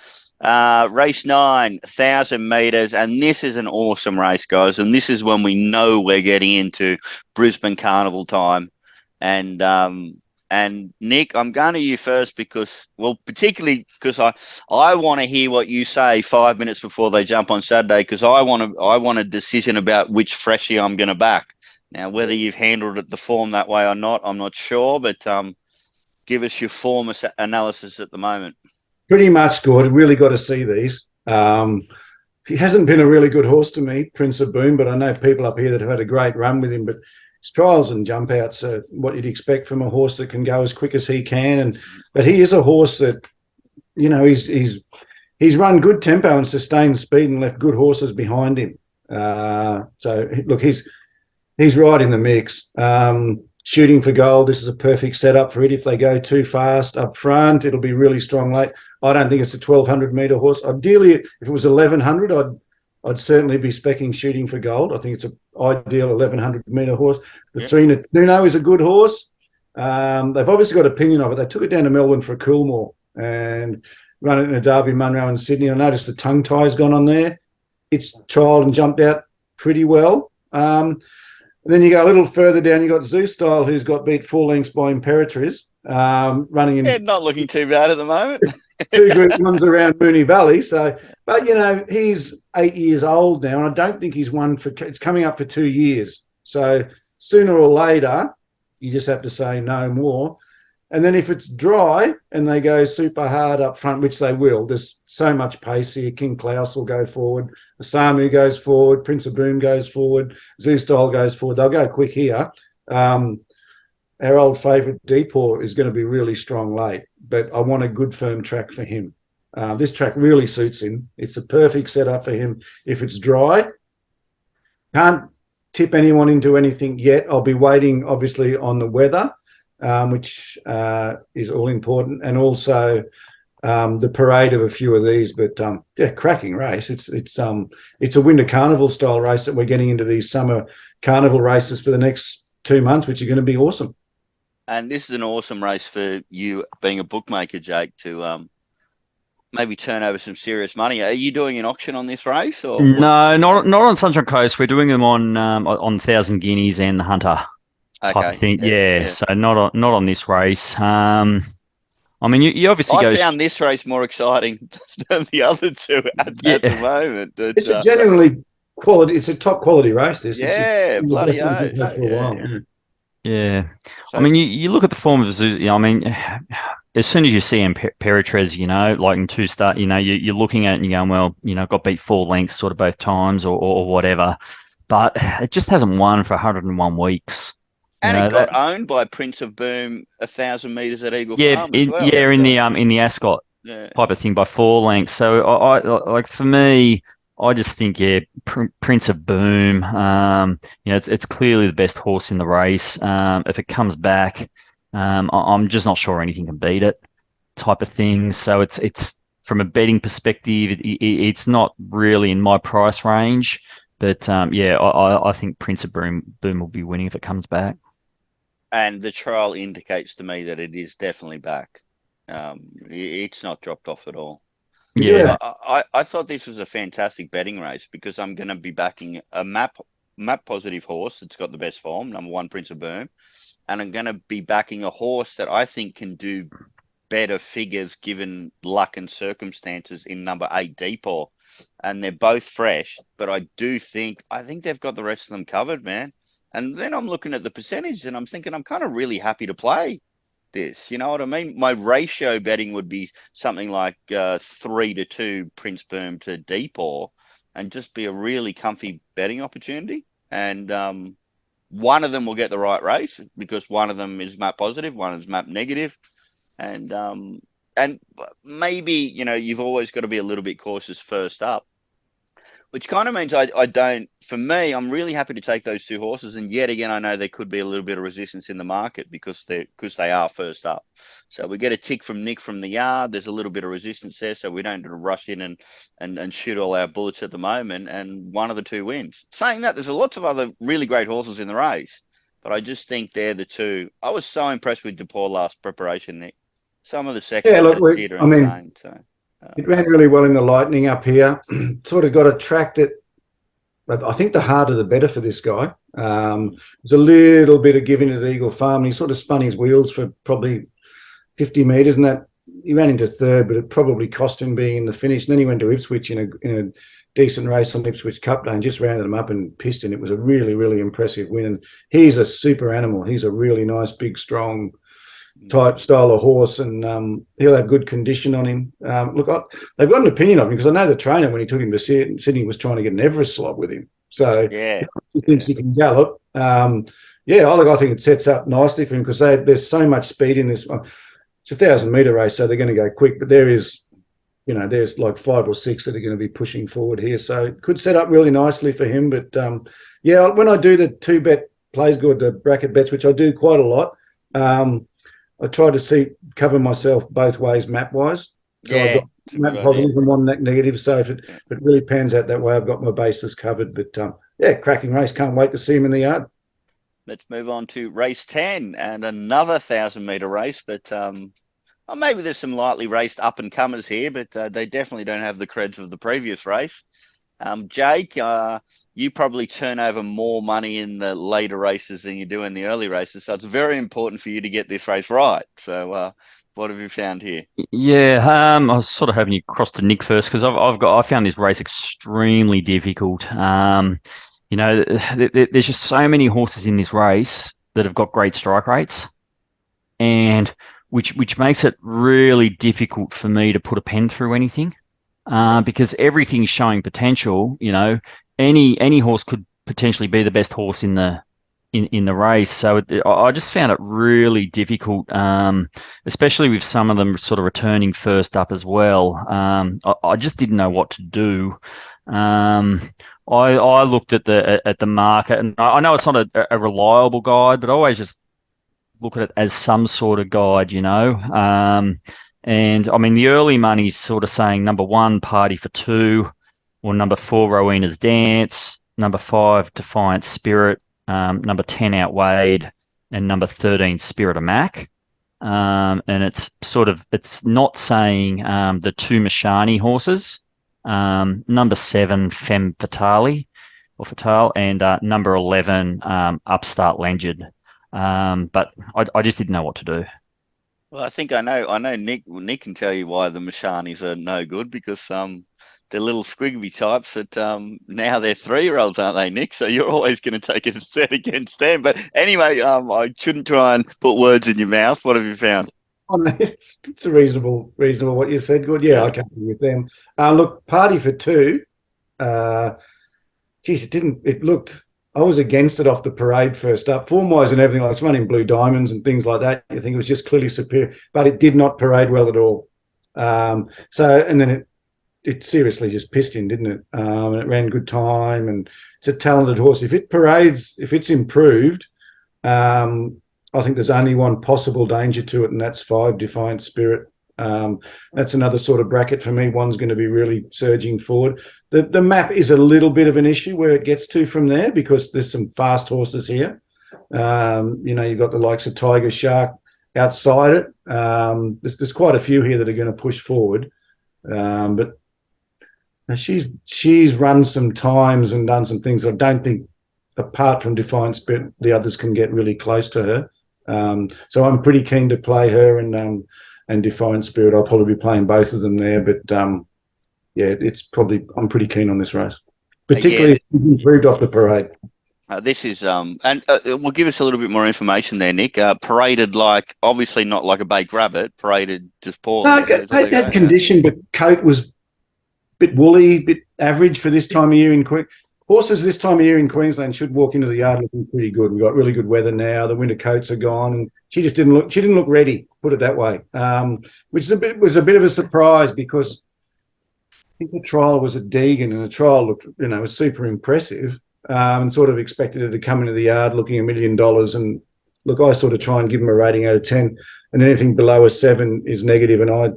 Race 9, 1,000 meters, and this is an awesome race, guys. And this is when we know we're getting into Brisbane Carnival time. And Nick, I'm going to you first particularly because I want to hear what you say 5 minutes before they jump on Saturday, because I want a decision about which freshie I'm going to back. Now, whether you've handled it the form that way or not, I'm not sure, but give us your form analysis at the moment. Pretty much, Gord. Really got to see these. He hasn't been a really good horse to me, Prince of Boom, but I know people up here that have had a great run with him. But his trials and jump outs are what you'd expect from a horse that can go as quick as he can. But he is a horse that, he's run good tempo and sustained speed and left good horses behind him. So look, he's right in the mix. Shooting for Gold, this is a perfect setup for it. If they go too fast up front, it'll be really strong late. I don't think it's a 1,200 metre horse. Ideally, if it was 1,100, I'd certainly be specking Shooting for Gold. I think it's an ideal 1,100 metre horse. The 3 Nuno is a good horse. They've obviously got opinion of it. They took it down to Melbourne for a Coolmore and run it in a Derby, Munro and Sydney. I noticed the tongue tie's gone on there. It's trialled and jumped out pretty well. And then you go a little further down, you got Zoo Style, who's got beat 4 lengths by Imperatriz, running in. Yeah, not looking too bad at the moment. 2 Group 1s around Moonee Valley. So, but he's 8 years old now, and I don't think he's won it's coming up for 2 years. So sooner or later, you just have to say no more. And then if it's dry and they go super hard up front, which they will, there's so much pace here. King Klaus will go forward. Samu goes forward. Prince of Boom goes forward. Zoo Style goes forward. They'll go quick here. Our old favourite Deepaw is going to be really strong late, but I want a good firm track for him. This track really suits him. It's a perfect setup for him if it's dry. Can't tip anyone into anything yet. I'll be waiting, obviously, on the weather. Which is all important, and also the parade of a few of these. But cracking race. It's a winter carnival style race that we're getting into these summer carnival races for the next 2 months, which are going to be awesome. And this is an awesome race for you, being a bookmaker, Jake, to maybe turn over some serious money. Are you doing an auction on this race? Or no, not on Sunshine Coast. We're doing them on 1,000 Guineas and the Hunter. Type of thing. Yeah, so not on this race. I mean, you obviously I found this race more exciting than the other two at the moment. It's a genuinely quality. It's a top quality race. This, yeah, bloody oath. for a while. Yeah. So, I mean, you look at the form of Zuzu. I mean, as soon as you see him Peritrez, like in two start, you're looking at it and you're going, well, got beat 4 lengths sort of both times or whatever. But it just hasn't won for 101 weeks. and it got owned by Prince of Boom 1,000 metres at Eagle Farm as well. Yeah, in the Ascot type of thing by 4 lengths. So I like, for me, I just think, Prince of Boom. It's clearly the best horse in the race. If it comes back, I'm just not sure anything can beat it, type of thing. So it's from a betting perspective, it's not really in my price range. But I think Prince of Boom will be winning if it comes back. And the trial indicates to me that it is definitely back. It's not dropped off at all. Yeah. I thought this was a fantastic betting race because I'm going to be backing a map positive horse that's got the best form, number 1 Prince of Boom, and I'm going to be backing a horse that I think can do better figures given luck and circumstances in number 8 Deepor. And they're both fresh, but I think they've got the rest of them covered, man. And then I'm looking at the percentage and I'm thinking I'm kind of really happy to play this. You know what I mean? My ratio betting would be something like 3-2 Prince Boom to Deepor, and just be a really comfy betting opportunity. And one of them will get the right race because one of them is map positive, one is map negative, and maybe you've always got to be a little bit cautious first up, which kind of means I don't. For me, I'm really happy to take those 2 horses, and yet again, I know there could be a little bit of resistance in the market because they are first up. So we get a tick from Nick from the yard. There's a little bit of resistance there, so we don't rush in and shoot all our bullets at the moment. And one of the 2 wins. Saying that, there's lots of other really great horses in the race, but I just think they're the 2. I was so impressed with DePaul last preparation, Nick. Some of the sections are insane. So. It ran really well in the Lightning up here. Sort of got a track that, I think the harder the better for this guy. There's a little bit of giving at Eagle Farm. He sort of spun his wheels for probably 50 metres, and that he ran into 3rd, but it probably cost him being in the finish. And then he went to Ipswich in a decent race on Ipswich Cup Day and just rounded him up and pissed him. It was a really, really impressive win. And he's a super animal. He's a really nice, big, strong type style of horse, and he'll have good condition on him. They've got an opinion of him because I know the trainer, when he took him to Sydney, was trying to get an Everest slot with him. So he thinks he can gallop. I think it sets up nicely for him because there's so much speed in this one. It's a 1,000-metre race, so they're going to go quick, but there's like 5 or 6 that are going to be pushing forward here. So it could set up really nicely for him. But when I do the 2-bet plays good, the bracket bets, which I do quite a lot, I try to cover myself both ways map-wise. So I've got map positive and one negative. So if it really pans out that way, I've got my bases covered. But, cracking race. Can't wait to see him in the yard. Let's move on to race 10 and another 1,000-metre race. But maybe there's some lightly raced up-and-comers here, but they definitely don't have the creds of the previous race. Jake, you probably turn over more money in the later races than you do in the early races. So it's very important for you to get this race right. So what have you found here? Yeah, I was sort of hoping you cross to Nick first because I found this race extremely difficult. There's just so many horses in this race that have got great strike rates, and which makes it really difficult for me to put a pen through anything. Because everything's showing potential. Any horse could potentially be the best horse in the race. So I just found it really difficult, especially with some of them sort of returning first up as well. I just didn't know what to do. I looked at the market, and I know it's not a reliable guide, but I always just look at it as some sort of guide, And I mean, the early money's sort of saying number 1, Party for 2, or number 4, Rowena's Dance, number 5, Defiant Spirit, number 10, Outweighed, and number 13, Spirit of Mac. And it's not saying the 2 Mashani horses, number 7, Femme Fatale, and number 11, Upstart Langard. But I just didn't know what to do. Well, I think I know Nick can tell you why the Mashanis are no good because they're little squiggly types that now they're 3-year-olds, aren't they, Nick? So you're always going to take a set against them. But anyway, I shouldn't try and put words in your mouth. What have you found? Oh, no, it's a reasonable what you said. Good, yeah, Yeah. I can't agree with them. Look, party for two. Uh, geez, it didn't. It looked. I was against it off the parade first up, form wise and everything. Like it's running Blue Diamonds and things like that. You think it was just clearly superior, but it did not parade well at all. And then it seriously just pissed in, didn't it? And it ran good time, and it's a talented horse. If it parades, if it's improved, I think there's only one possible danger to it, and that's 5 Defiant Spirit. That's another sort of bracket for me. One's going to be really surging forward. The map is a little bit of an issue where it gets to from there because there's some fast horses here. You've got the likes of Tiger Shark outside it. There's quite a few here that are going to push forward. But she's run some times and done some things. I don't think, apart from Defiant Spirit, the others can get really close to her. So I'm pretty keen to play her and Defiant Spirit. I'll probably be playing both of them there, but I'm pretty keen on this race, particularly if it's improved off the parade. This is will give us a little bit more information there, Nick. Paraded like obviously not like a baked rabbit. Paraded just poorly. No, had condition, but coat was a bit woolly, bit average for this time of year in horses this time of year in Queensland should walk into the yard looking pretty good. We've got really good weather now. The winter coats are gone, and she just didn't look ready. Put it that way, which was a bit of a surprise because I think the trial was at Deegan, and the trial looked was super impressive, and sort of expected her to come into the yard looking $1 million. And look, I sort of try and give them a rating out of 10, and anything below a 7 is negative, and I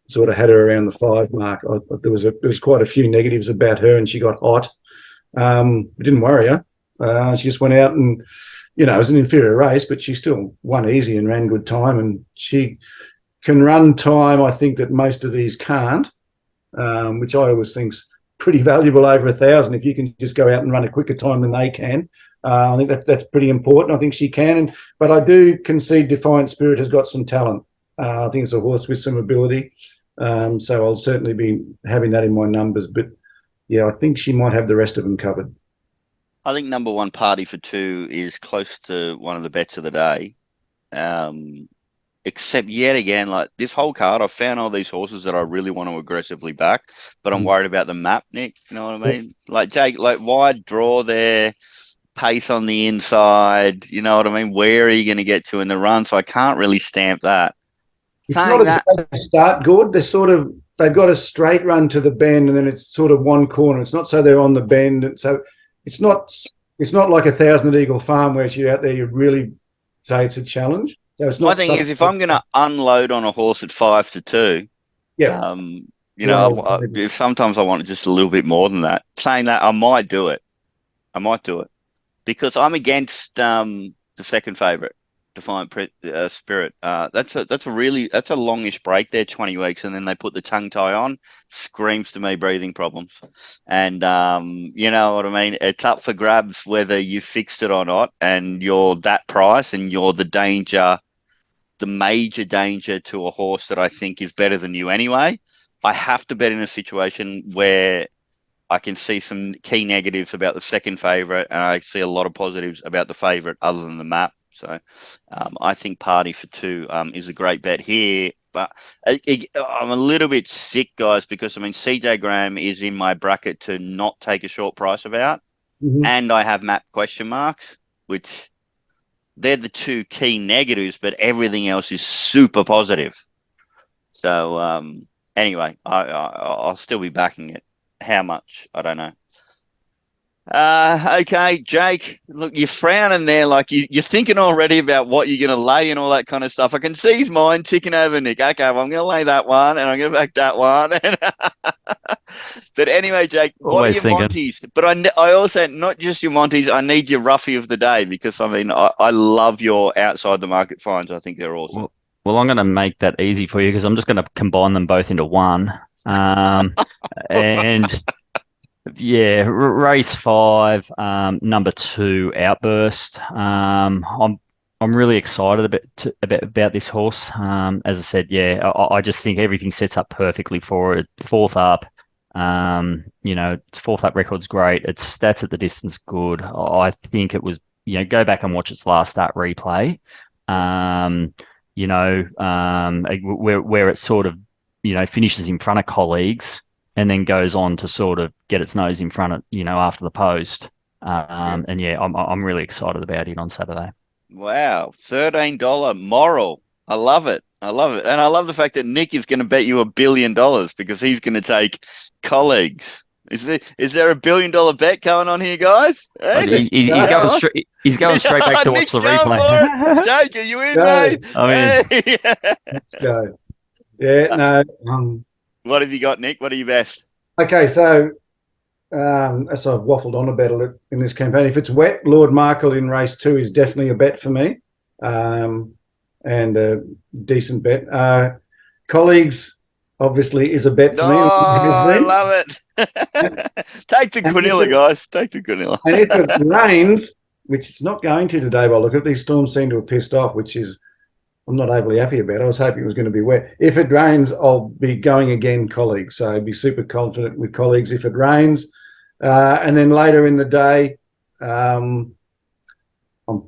sort of had her around the 5 mark. There was quite a few negatives about her, and she got hot. It didn't worry her. She just went out and, it was an inferior race, but she still won easy and ran good time. And she can run time, I think, that most of these can't, which I always think's pretty valuable over 1,000. If you can just go out and run a quicker time than they can, I think that's pretty important. I think she can. But I do concede Defiant Spirit has got some talent. I think it's a horse with some ability. So I'll certainly be having that in my numbers. But yeah, I think she might have the rest of them covered. I think number one, Party for Two, is close to one of the bets of the day. Except yet again, like this whole card, I've found all these horses that I really want to aggressively back, but I'm worried about the map, Nick. You know what I mean? Like Jake, like wide draw there, pace on the inside. You know what I mean? Where are you going to get to in the run? So I can't really stamp that. It's not a great start, Gord. They've got a straight run to the bend, and then it's sort of one corner. It's not so they're on the bend, and so it's not like 1,000 at Eagle Farm where you're out there. You really say it's a challenge. So it's not. My thing is, if I'm going to unload on a horse at 5 to 2, yeah, sometimes I want just a little bit more than that. Saying that, I might do it because I'm against the second favourite, Defiant Spirit. That's a longish break there, 20 weeks, and then they put the tongue tie on. Screams to me breathing problems, and you know what I mean. It's up for grabs whether you fixed it or not, and you're that price, and you're the major danger to a horse that I think is better than you anyway. I have to bet in a situation where I can see some key negatives about the second favourite, and I see a lot of positives about the favourite other than the map. So I think Party for Two is a great bet here. But I'm a little bit sick, guys, because, CJ Graham is in my bracket to not take a short price about. Mm-hmm. And I have map question marks, which they're the two key negatives, but everything else is super positive. So anyway, I'll still be backing it. How much? I don't know. Okay, Jake, look, you're frowning there like you're thinking already about what you're going to lay and all that kind of stuff. I can see his mind ticking over, Nick. Okay, well, I'm going to lay that one and I'm going to back that one. But anyway, Jake, what are your Monties? But I also, not just your Monties, I need your roughie of the day because, I love your outside the market finds. I think they're awesome. Well, I'm going to make that easy for you because I'm just going to combine them both into one. And... yeah, race 5, number 2, Outburst. I'm I'm really excited about this horse. As I said, yeah, I just think everything sets up perfectly for it. Fourth up, fourth up record's great. Its stats at the distance good. I think it was, go back and watch its last start replay. Where it sort of, finishes in front of colleagues and then goes on to sort of get its nose in front of, after the post. I'm really excited about it on Saturday. Wow, $13 moral. I love it. And I love the fact that Nick is going to bet you $1 billion because he's going to take colleagues. Is there $1 billion bet going on here, guys? Hey? He's going straight back to watch the replay. Jake, are you in, mate? Let's go. Yeah, no. What have you got, Nick? What are you best? Okay, so as I've waffled on about it in this campaign, if it's wet, Lord Markle in race 2 is definitely a bet for me, and a decent bet. Colleagues, obviously, is a bet for me. I love it. Take the Quinilla, guys. Take the Quinilla. And if it rains, which it's not going to today, but look at these storms seem to have pissed off, which is I'm not overly happy about. I was hoping it was going to be wet. If it rains, I'll be going again, colleagues. So I'd be super confident with colleagues if it rains. And then later in the day, I'm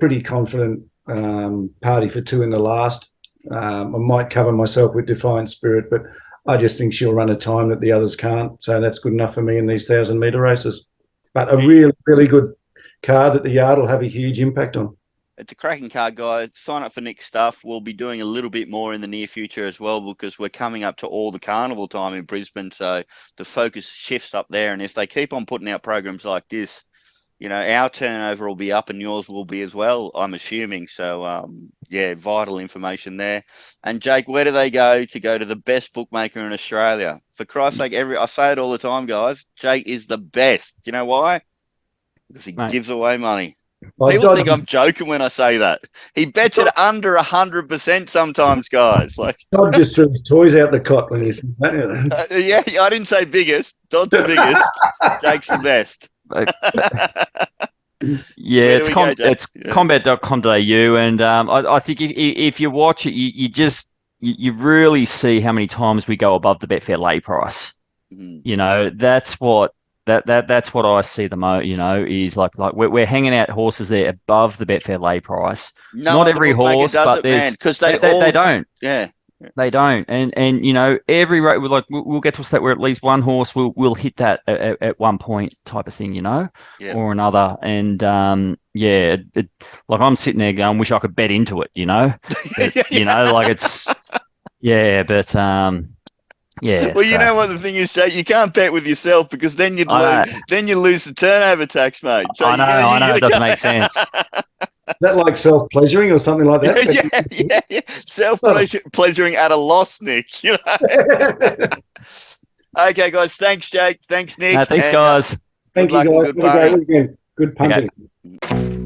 pretty confident Party for 2 in the last. I might cover myself with Defiant Spirit, but I just think she'll run a time that the others can't. So that's good enough for me in these 1,000-metre races. But a really, really good card that the yard will have a huge impact on. It's a cracking card, guys. Sign up for Nick's stuff. We'll be doing a little bit more in the near future as well because we're coming up to all the carnival time in Brisbane. So the focus shifts up there. And if they keep on putting out programs like this, our turnover will be up and yours will be as well, I'm assuming. So, vital information there. And Jake, where do they go to the best bookmaker in Australia? For Christ's sake, I say it all the time, guys. Jake is the best. Do you know why? Because he gives away money. People think I'm joking when I say that. He bets it under 100% sometimes, guys. Todd just threw his toys out the cot when he said that. I didn't say biggest. Todd's the biggest. Jake's the best. It's Combet.com.au, and I think if you watch it, you really see how many times we go above the Betfair lay price. Mm-hmm. That's what I see the most. Is like we're hanging out horses there above the Betfair lay price. Not every horse, but there's because they don't. Yeah. They don't, and every rate we'll get to a state where at least one horse will hit that at one point type of thing, or another, and I'm sitting there going, wish I could bet into it, but, it's but Well, what the thing is, Jake, you can't bet with yourself because then you lose the turnover tax, mate. So I know, it doesn't make sense. Is that like self-pleasuring or something like that? Yeah. Self-pleasuring at a loss, Nick. Okay, guys. Thanks, Jake. Thanks, Nick. Thanks, guys. Thank you, guys. Good punting. Okay.